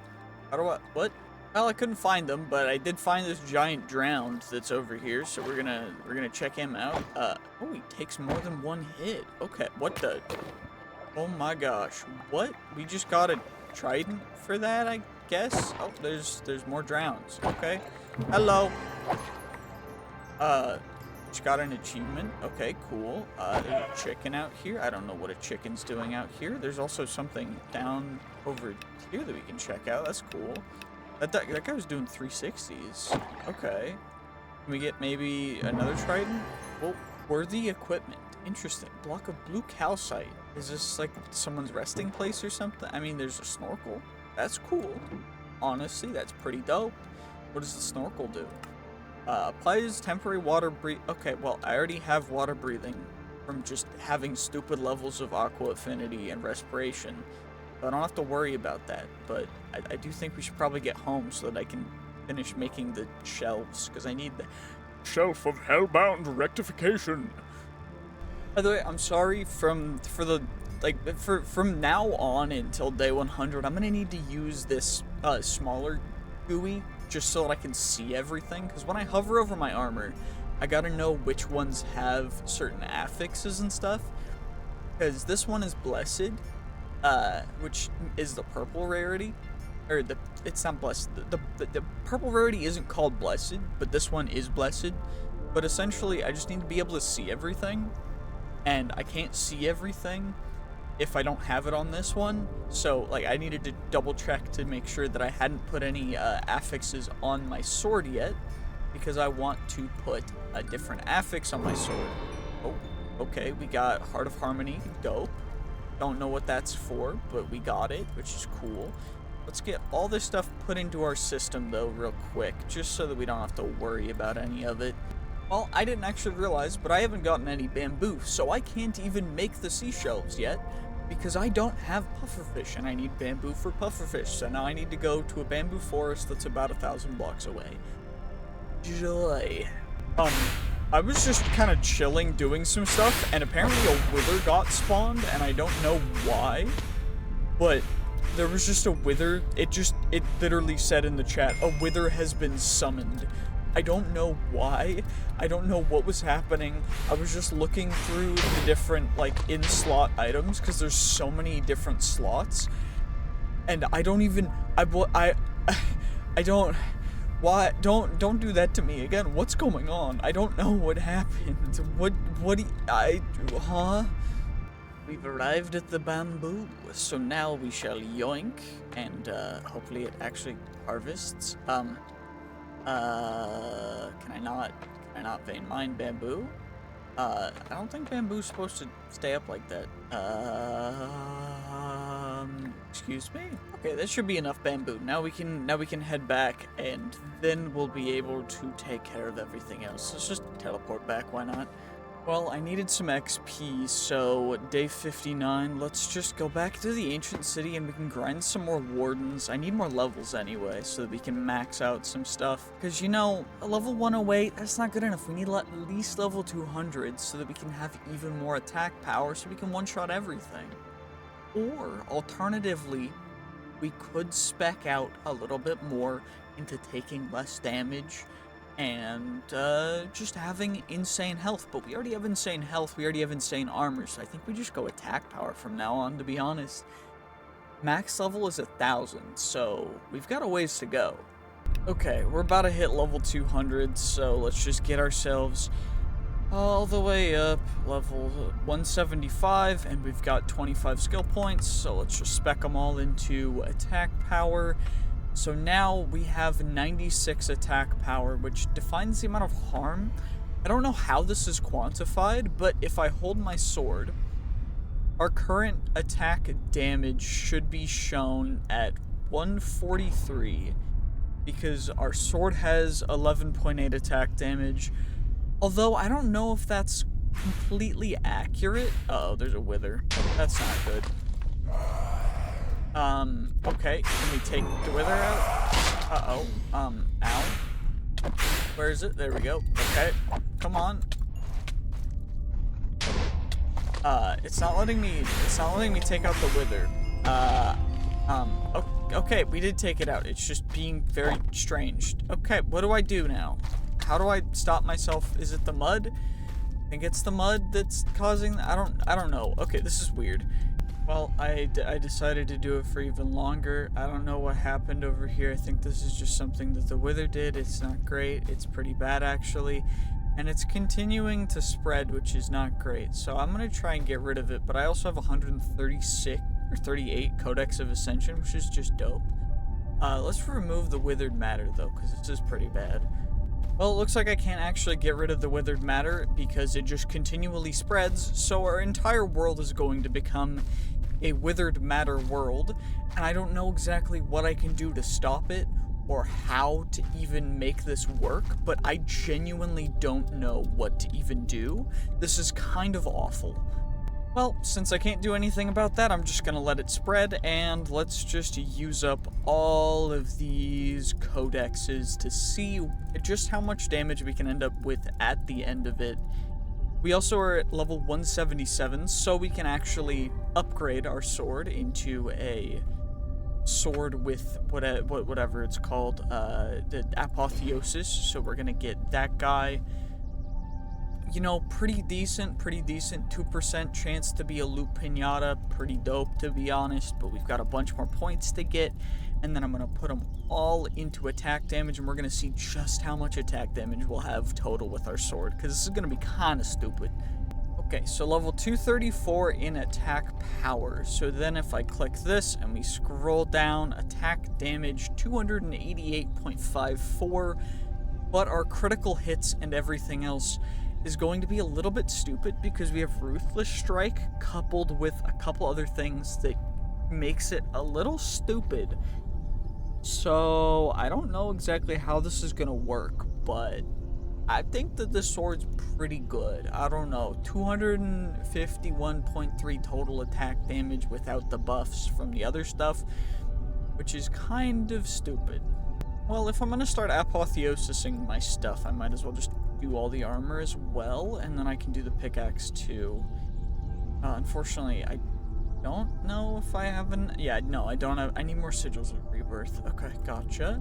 How do I, what? Well, I couldn't find them, but I did find this giant drowned that's over here, so we're gonna check him out. Oh, he takes more than 1 hit. Okay, what the? Oh my gosh, what? We just got a trident for that, I guess? Oh, there's more drowns. Okay. Hello. Just got an achievement. Okay, cool. There's a chicken out here. I don't know what a chicken's doing out here. There's also something down over here that we can check out. That's cool. That guy was doing 360s. Okay. Can we get maybe another trident? Well, worthy equipment. Interesting. Block of blue calcite. Is this like someone's resting place or something? I mean, there's a snorkel. That's cool. Honestly, that's pretty dope. What does the snorkel do? Applies temporary water breath. Okay, well, I already have water breathing from just having stupid levels of aqua affinity and respiration. So I don't have to worry about that, but I do think we should probably get home so that I can finish making the shelves, because I need the shelf of hellbound rectification. By the way, I'm sorry from now on until day 100, I'm gonna need to use this smaller GUI just so that I can see everything, because when I hover over my armor, I gotta know which ones have certain affixes and stuff, because this one is blessed, which is the purple rarity, or it's not blessed, the purple rarity isn't called blessed, but this one is blessed. But essentially I just need to be able to see everything, and I can't see everything if I don't have it on this one. So like I needed to double check to make sure that I hadn't put any affixes on my sword yet, because I want to put a different affix on my sword. Oh, okay, we got Heart of Harmony, dope. Don't know what that's for, but we got it, which is cool. Let's get all this stuff put into our system, though, real quick, just so that we don't have to worry about any of it. Well, I didn't actually realize, but I haven't gotten any bamboo, so I can't even make the seashells yet, because I don't have pufferfish, and I need bamboo for pufferfish, so now I need to go to a bamboo forest that's about 1,000 blocks away. Joy. I was just kind of chilling, doing some stuff, and apparently a wither got spawned, and I don't know why, but there was just a wither. It literally said in the chat, a wither has been summoned. I don't know why. I don't know what was happening. I was just looking through the different, like, in-slot items, because there's so many different slots, and I don't even, I don't, why, don't do that to me again. What's going on? I don't know what happened. Huh? We've arrived at the bamboo, so now we shall yoink, and, hopefully it actually harvests. Can I not vein mine bamboo? I don't think bamboo's supposed to stay up like that. Excuse me? Okay, that should be enough bamboo. Now we can head back, and then we'll be able to take care of everything else. Let's just teleport back, why not? Well, I needed some XP, so day 59, let's just go back to the ancient city and we can grind some more wardens. I need more levels anyway, so that we can max out some stuff. Because, you know, a level 108, that's not good enough. We need at least level 200 so that we can have even more attack power so we can one-shot everything. Or, alternatively, we could spec out a little bit more into taking less damage and just having insane health. But we already have insane health, we already have insane armor, so I think we just go attack power from now on, to be honest. Max level is 1,000, so we've got a ways to go. Okay, we're about to hit level 200, so let's just get ourselves all the way up, level 175, and we've got 25 skill points, so let's just spec them all into attack power. So now we have 96 attack power, which defines the amount of harm. I don't know how this is quantified, but if I hold my sword, our current attack damage should be shown at 143, because our sword has 11.8 attack damage. Although I don't know if that's completely accurate. Oh, there's a wither. That's not good. Okay, can we take the wither out? Uh-oh, ow. Where is it? There we go. Okay, come on. It's not letting me take out the wither. Okay, we did take it out. It's just being very strange. Okay, what do I do now? How do I stop myself? Is it the mud? I think it's the mud that's causing, I don't know. Okay, this is weird. Well, I decided to do it for even longer. I don't know what happened over here. I think this is just something that the wither did. It's not great. It's pretty bad, actually. And it's continuing to spread, which is not great. So I'm going to try and get rid of it. But I also have 136 or 38 Codex of Ascension, which is just dope. Let's remove the withered matter, though, because this is pretty bad. Well, it looks like I can't actually get rid of the withered matter because it just continually spreads. So our entire world is going to become a withered matter world, and I don't know exactly what I can do to stop it or how to even make this work, but I genuinely don't know what to even do. This is kind of awful. Well, since I can't do anything about that, I'm just gonna let it spread, and let's just use up all of these codexes to see just how much damage we can end up with at the end of it. We also are at level 177, so we can actually upgrade our sword into a sword with whatever it's called, the apotheosis. So we're gonna get that guy. You know, pretty decent, 2% chance to be a loot pinata, pretty dope to be honest, but we've got a bunch more points to get, and then I'm gonna put them all into attack damage, and we're gonna see just how much attack damage we'll have total with our sword, because this is gonna be kind of stupid. Okay, so level 234 in attack power, so then if I click this and we scroll down, attack damage 288.54, but our critical hits and everything else is going to be a little bit stupid because we have Ruthless Strike coupled with a couple other things that makes it a little stupid So, I don't know exactly how this is gonna work, but I think that this sword's pretty good. I don't know, 251.3 total attack damage without the buffs from the other stuff, which is kind of stupid. Well, if I'm gonna start apotheosising my stuff, I might as well just do all the armor as well, and then I can do the pickaxe too. Unfortunately, I don't know if I have an... Yeah, no, I don't have... I need more Sigils of Rebirth. Okay, gotcha.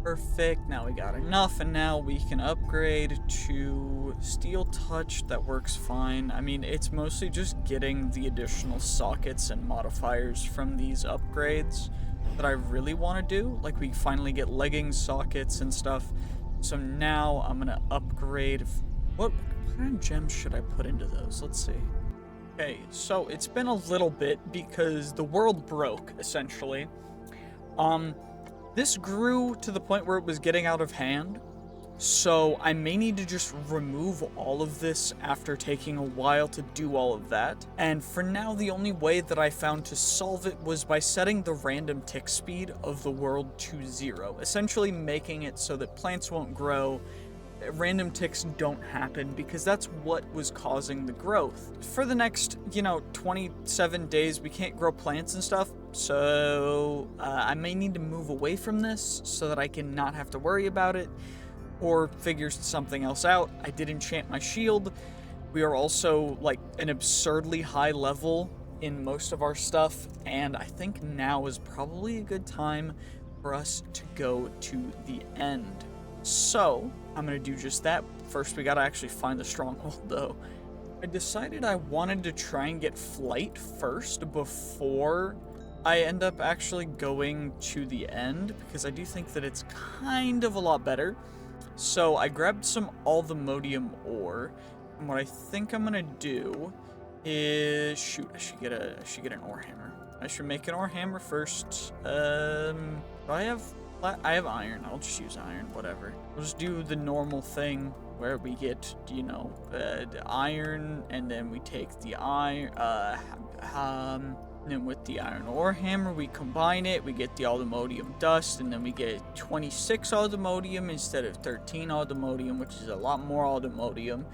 Perfect, now we got enough, and now we can upgrade to Steel Touch. That works fine. I mean, it's mostly just getting the additional sockets and modifiers from these upgrades that I really want to do. Like, we finally get leggings, sockets, and stuff. So now I'm gonna upgrade... What kind of gems should I put into those? Let's see. Okay, so it's been a little bit because the world broke, essentially. This grew to the point where it was getting out of hand, so I may need to just remove all of this after taking a while to do all of that. And for now, the only way that I found to solve it was by setting the random tick speed of the world to 0, essentially making it so that plants won't grow, random ticks don't happen, because that's what was causing the growth. For the next, 27 days, we can't grow plants and stuff, so I may need to move away from this so that I can not have to worry about it, or figure something else out. I did enchant my shield. We are also, like, an absurdly high level in most of our stuff, and I think now is probably a good time for us to go to the end. So, I'm gonna do just that. First, we gotta actually find the stronghold, though. I decided I wanted to try and get flight first before I end up actually going to the end, because I do think that it's kind of a lot better. So, I grabbed some Althemodium ore, and what I think I'm gonna do is... Shoot, I should get an ore hammer. I should make an ore hammer first. Do I have iron. I'll just use iron, whatever. We'll just do the normal thing where we get, the iron, and then we take the iron, and then with the iron ore hammer, we combine it, we get the Althemodium dust, and then we get 26 Althemodium instead of 13 Althemodium, which is a lot more Althemodium.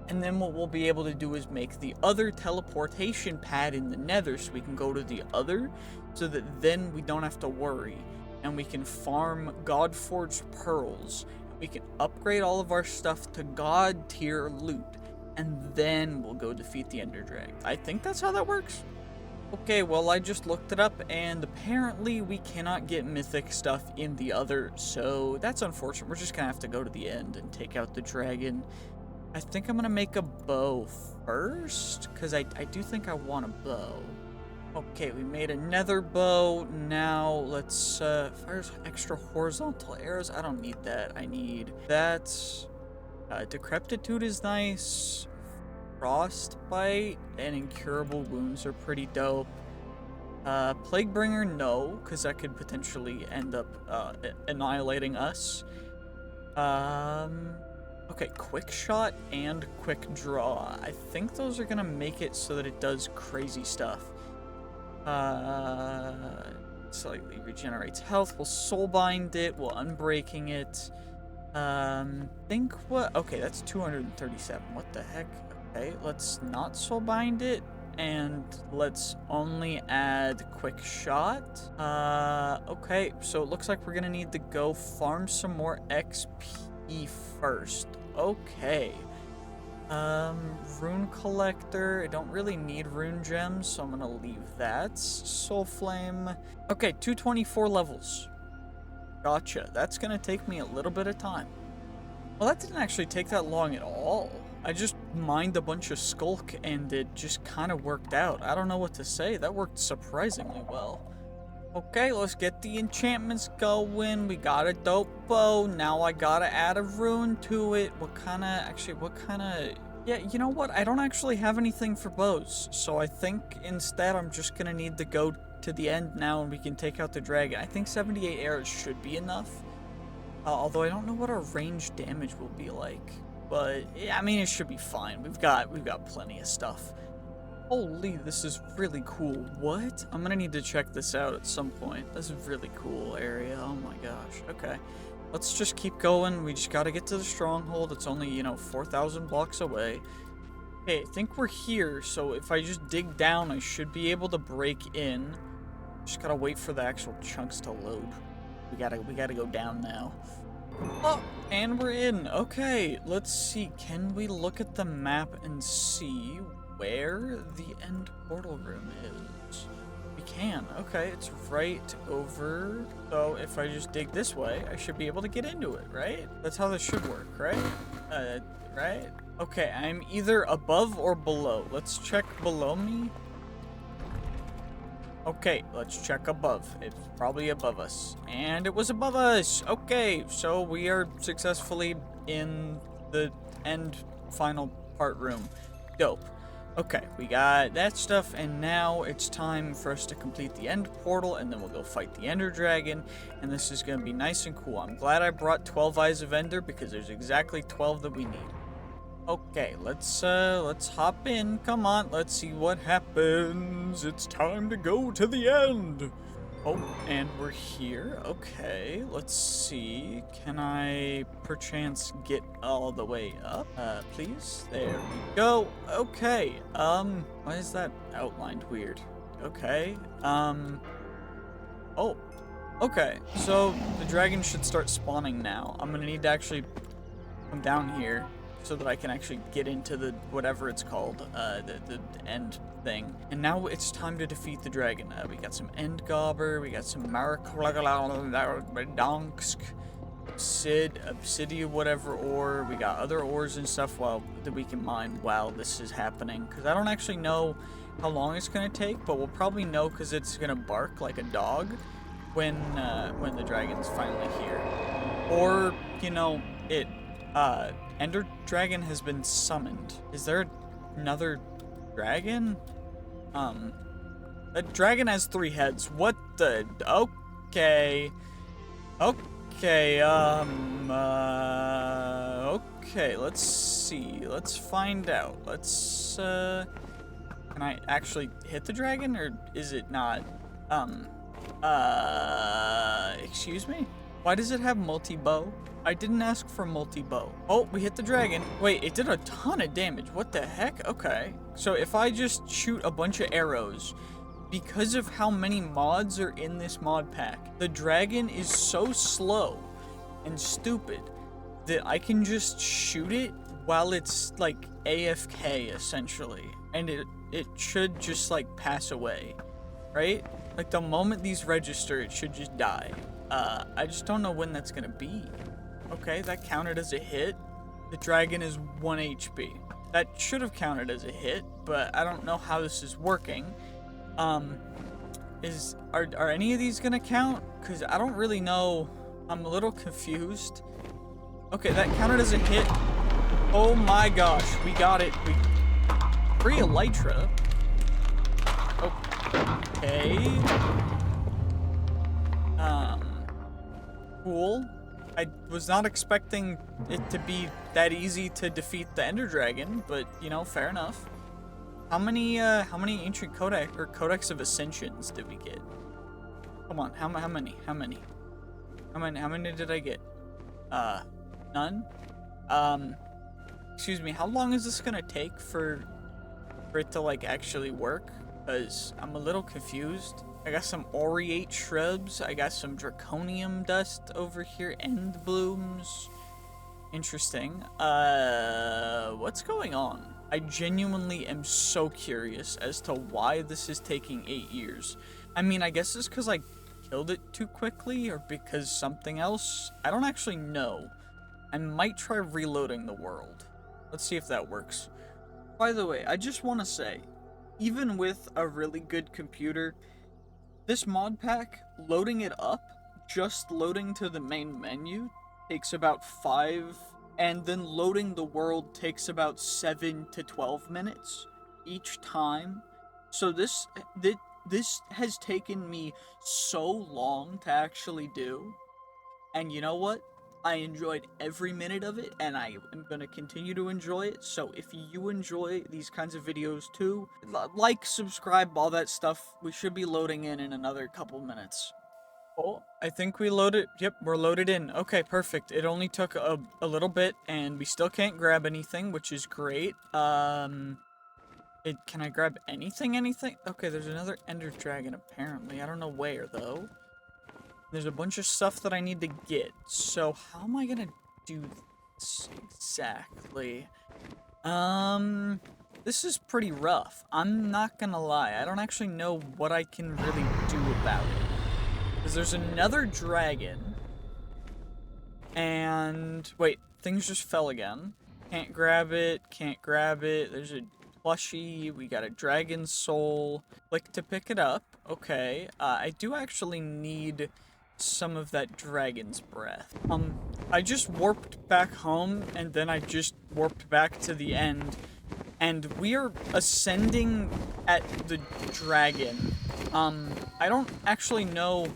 And then what we'll be able to do is make the other teleportation pad in the Nether, so we can go to the other, so that then we don't have to worry. And we can farm God-forged pearls. We can upgrade all of our stuff to God tier loot. And then we'll go defeat the Ender Dragon. I think that's how that works. Okay, well, I just looked it up, and apparently we cannot get mythic stuff in the other, so that's unfortunate. We're just gonna have to go to the end and take out the dragon. I think I'm gonna make a bow first, because I do think I want a bow. Okay, we made a nether bow. Now let's fire extra horizontal arrows. I don't need that. I need that. Decrepitude is nice. Frostbite and incurable wounds are pretty dope. Plaguebringer, no, because that could potentially end up annihilating us. Okay, quick shot and quick draw. I think those are gonna make it so that it does crazy stuff. Slightly regenerates health. We'll soulbind it. We'll unbreaking it. Okay, that's 237. What the heck? Okay, let's not soulbind it, and let's only add quick shot. Okay, so it looks like we're gonna need to go farm some more XP first. Okay. Rune collector. I don't really need rune gems, so I'm gonna leave that. Soul flame. Okay, 224 levels. Gotcha. That's gonna take me a little bit of time. Well, that didn't actually take that long at all. I just mined a bunch of skulk, and it just kind of worked out. I don't know what to say. That worked surprisingly well. Okay, let's get the enchantments going. We got a dope bow. Now I gotta add a rune to it. Yeah, you know what? I don't actually have anything for bows. So I think instead I'm just gonna need to go to the end now and we can take out the dragon. I think 78 arrows should be enough. Although I don't know what our range damage will be like. But, yeah, I mean, it should be fine. We've got plenty of stuff. Holy, this is really cool. What? I'm gonna need to check this out at some point. This is a really cool area. Oh my gosh. Okay. Let's just keep going. We just gotta get to the stronghold. It's only, 4,000 blocks away. Okay, I think we're here, so if I just dig down, I should be able to break in. Just gotta wait for the actual chunks to load. We gotta go down now. Oh, and we're in. Okay, let's see. Can we look at the map and see where the end portal room is? We can. Okay, it's right over. So if I just dig this way, I should be able to get into it, right? That's how this should work, right? Right? Okay, I'm either above or below. Let's check below me. Okay, let's check above. It's probably above us. And it was above us! Okay, so we are successfully in the end final part room. Dope. Okay, we got that stuff, and now it's time for us to complete the end portal, and then we'll go fight the Ender Dragon, and this is gonna be nice and cool. I'm glad I brought 12 Eyes of Ender, because there's exactly 12 that we need. Okay, let's hop in. Come on, let's see what happens. It's time to go to the end. Oh, and we're here. Okay, let's see. Can I perchance get all the way up? Please? There we go. Okay, why is that outlined weird? Okay, oh, okay. So the dragon should start spawning now. I'm gonna need to actually come down here so that I can actually get into the, whatever it's called, the end thing. And now it's time to defeat the dragon. We got some End Gobber, we got some Donsk, Obsidian, whatever ore. We got other ores and stuff that we can mine while this is happening. Because I don't actually know how long it's going to take, but we'll probably know because it's going to bark like a dog when the dragon's finally here. Or, Ender Dragon has been summoned. Is there another dragon? A dragon has 3 heads. What the? Okay. Okay, okay, let's see. Let's find out. Let's, can I actually hit the dragon, or is it not? Excuse me? Why does it have multi-bow? I didn't ask for multi-bow. Oh, we hit the dragon. Wait, it did a ton of damage. What the heck? Okay. So if I just shoot a bunch of arrows, because of how many mods are in this mod pack, the dragon is so slow and stupid that I can just shoot it while it's like AFK essentially. And it should just like pass away, right? Like the moment these register, it should just die. I just don't know when that's gonna be. Okay, that counted as a hit. The dragon is 1 HP. That should have counted as a hit, but I don't know how this is working. Are any of these gonna count? Because I don't really know. I'm a little confused. Okay, that counted as a hit. Oh my gosh, we got it. Free Elytra. Okay. Cool. I was not expecting it to be that easy to defeat the Ender Dragon, but, fair enough. How many ancient Codex of Ascensions did we get? Come on, how many? How many did I get? None? Excuse me, how long is this gonna take for it to, like, actually work? Because I'm a little confused. I got some Aureate shrubs. I got some Draconium dust over here. End blooms. Interesting. What's going on? I genuinely am so curious as to why this is taking 8 years. I mean, I guess it's because I killed it too quickly, or because something else. I don't actually know. I might try reloading the world. Let's see if that works. By the way, I just want to say, even with a really good computer, this mod pack, loading it up, just loading to the main menu, takes about 5, and then loading the world takes about 7 to 12 minutes each time. So this has taken me so long to actually do, and you know what? I enjoyed every minute of it, and I am going to continue to enjoy it. So if you enjoy these kinds of videos too, like, subscribe, all that stuff. We should be loading in another couple minutes. Oh, I think we loaded. Yep, we're loaded in. Okay, perfect. It only took a little bit, and we still can't grab anything, which is great. Can I grab anything? Anything? Okay, there's another Ender Dragon, apparently. I don't know where, though. There's a bunch of stuff that I need to get. So, how am I gonna do this exactly? This is pretty rough. I'm not gonna lie. I don't actually know what I can really do about it. Because there's another dragon. And, wait, things just fell again. Can't grab it, can't grab it. There's a plushie, we got a dragon soul. Click to pick it up. Okay, I do actually need some of that dragon's breath. I just warped back home, and then I just warped back to the end. And we are ascending at the dragon. I don't actually know.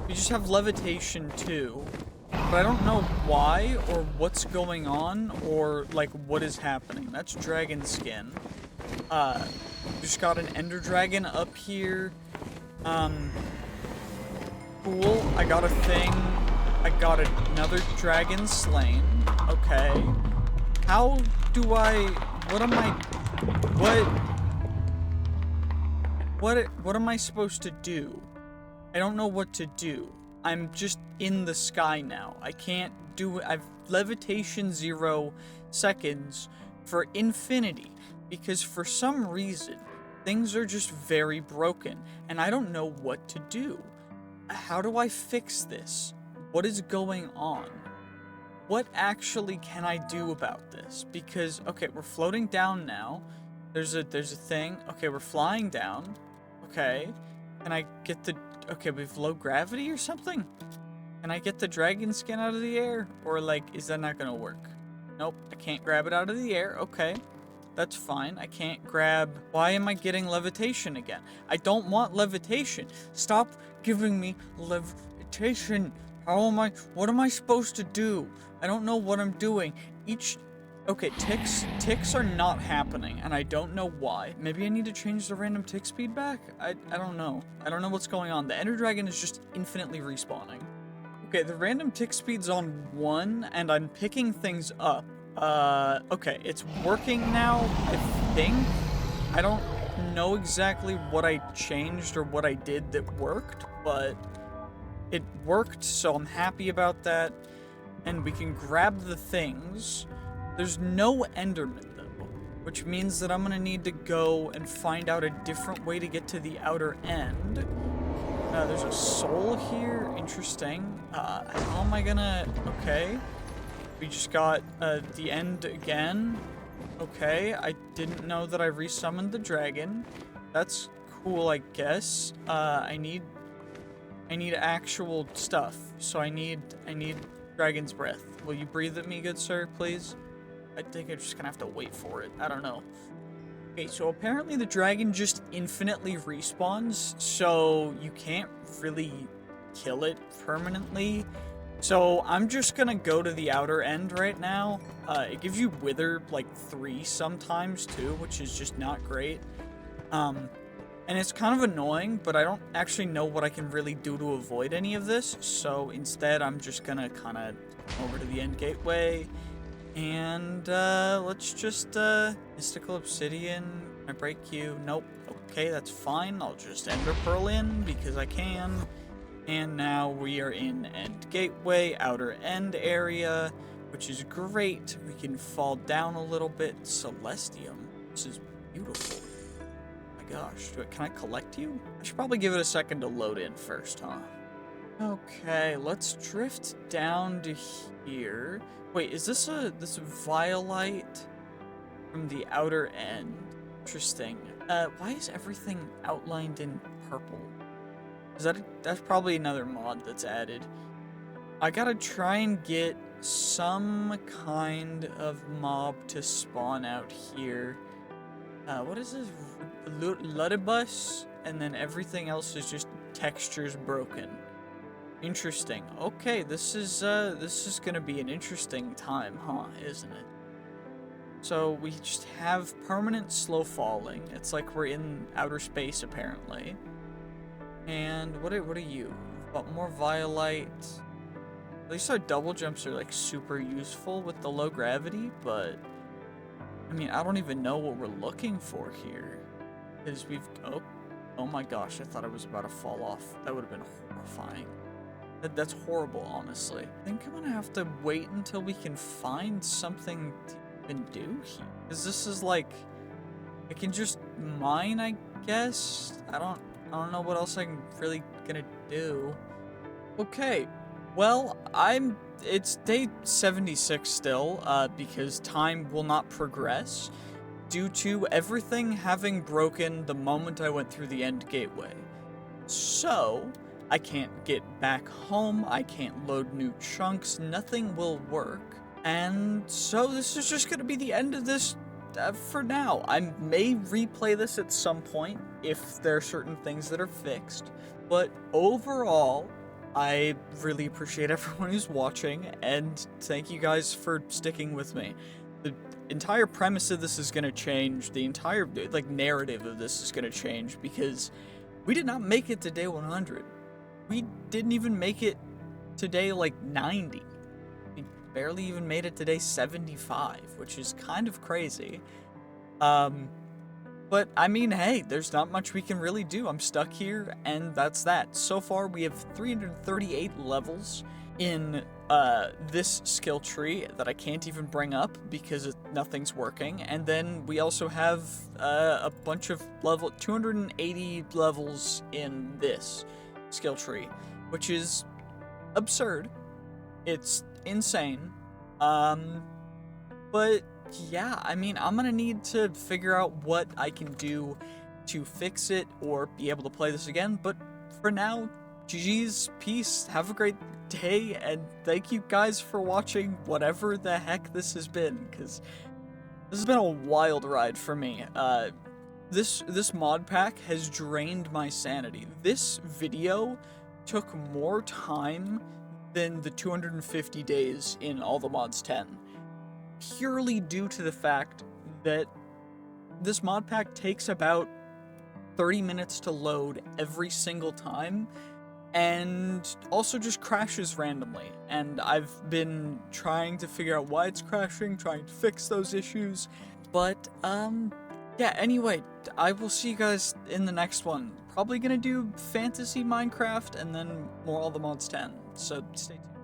We just have levitation too. But I don't know why, or what's going on, or, like, what is happening. That's dragon skin. Just got an ender dragon up here. Cool. I got a thing. I got another dragon slain. Okay. How do I... What am I... What am I supposed to do? I don't know what to do. I'm just in the sky now. I can't do it. I've levitation 0 seconds for infinity because for some reason things are just very broken and I don't know what to do. How do I fix this? What is going on? What actually can I do about this? Because, okay, we're floating down now. There's a thing. Okay, we're flying down. Okay. Can I get the... Okay, we have low gravity or something? Can I get the dragon skin out of the air? Or, like, is that not gonna work? Nope, I can't grab it out of the air. Okay, that's fine. I can't grab... Why am I getting levitation again? I don't want levitation. Stop giving me levitation. How am I... What am I supposed to do? I don't know what I'm doing. Okay, ticks are not happening, and I don't know why. Maybe I need to change the random tick speed back? I don't know. I don't know what's going on. The Ender Dragon is just infinitely respawning. Okay, the random tick speed's on 1, and I'm picking things up. Okay, it's working now, I think. I don't know exactly what I changed or what I did that worked, but it worked, so I'm happy about that. And we can grab the things. There's no Enderman, though, which means that I'm gonna need to go and find out a different way to get to the outer end. There's a soul here. Interesting. How am I gonna... Okay. We just got the end again. Okay, I didn't know that I resummoned the dragon. That's cool, I guess. I need actual stuff. So I need dragon's breath. Will you breathe at me, good sir, please? I think I'm just gonna have to wait for it. I don't know. Okay, so apparently the dragon just infinitely respawns, so you can't really kill it permanently. So I'm just gonna go to the outer end right now. It gives you wither like 3 sometimes too, which is just not great. And it's kind of annoying, but I don't actually know what I can really do to avoid any of this. So instead, I'm just gonna kind of over to the end gateway. And, let's just, mystical obsidian. Can I break you? Nope. Okay, that's fine. I'll just ender pearl in because I can. And now we are in end gateway, outer end area, which is great. We can fall down a little bit. Celestium. This is beautiful. Oh my gosh. Can I collect you? I should probably give it a second to load in first, huh? Okay, let's drift down to here. Wait, is this this violite from the outer end? Interesting. Why is everything outlined in purple? Is that's probably another mod that's added. I gotta try and get some kind of mob to spawn out here. What is this? Ludibus? And then everything else is just textures broken. Interesting. Okay, this is gonna be an interesting time, huh, isn't it? So we just have permanent slow falling. It's like we're in outer space apparently. And what are you? But more violite. At least our double jumps are like super useful with the low gravity, but I mean, I don't even know what we're looking for here. Because we've oh my gosh, I thought I was about to fall off. That would have been horrifying. That's horrible, honestly. I think I'm gonna have to wait until we can find something to even do here. Because this is like, I can just mine, I guess. I don't know what else I'm really gonna do. Okay, well, it's day 76 still, because time will not progress due to everything having broken the moment I went through the end gateway. So, I can't get back home, I can't load new chunks, nothing will work. And so this is just gonna be the end of this for now. I may replay this at some point if there are certain things that are fixed, but overall, I really appreciate everyone who's watching, and thank you guys for sticking with me. The entire premise of this is gonna change, the entire, like, narrative of this is gonna change, because we did not make it to day 100. We didn't even make it to day, like, 90. We barely even made it to day 75, which is kind of crazy. But, I mean, hey, there's not much we can really do. I'm stuck here, and that's that. So far, we have 338 levels in this skill tree that I can't even bring up because nothing's working. And then we also have a bunch of 280 levels in this skill tree, which is absurd. It's insane. But yeah, I mean, I'm gonna need to figure out what I can do to fix it or be able to play this again. But for now, GG's, peace, have a great day, and thank you guys for watching whatever the heck this has been, because this has been a wild ride for me. This mod pack has drained my sanity. This video took more time than the 250 days in All the Mods 10. Purely due to the fact that this mod pack takes about 30 minutes to load every single time, and also just crashes randomly. And I've been trying to figure out why it's crashing, trying to fix those issues, but yeah, anyway, I will see you guys in the next one. Probably gonna do fantasy Minecraft and then more All the Mods 10, so stay tuned.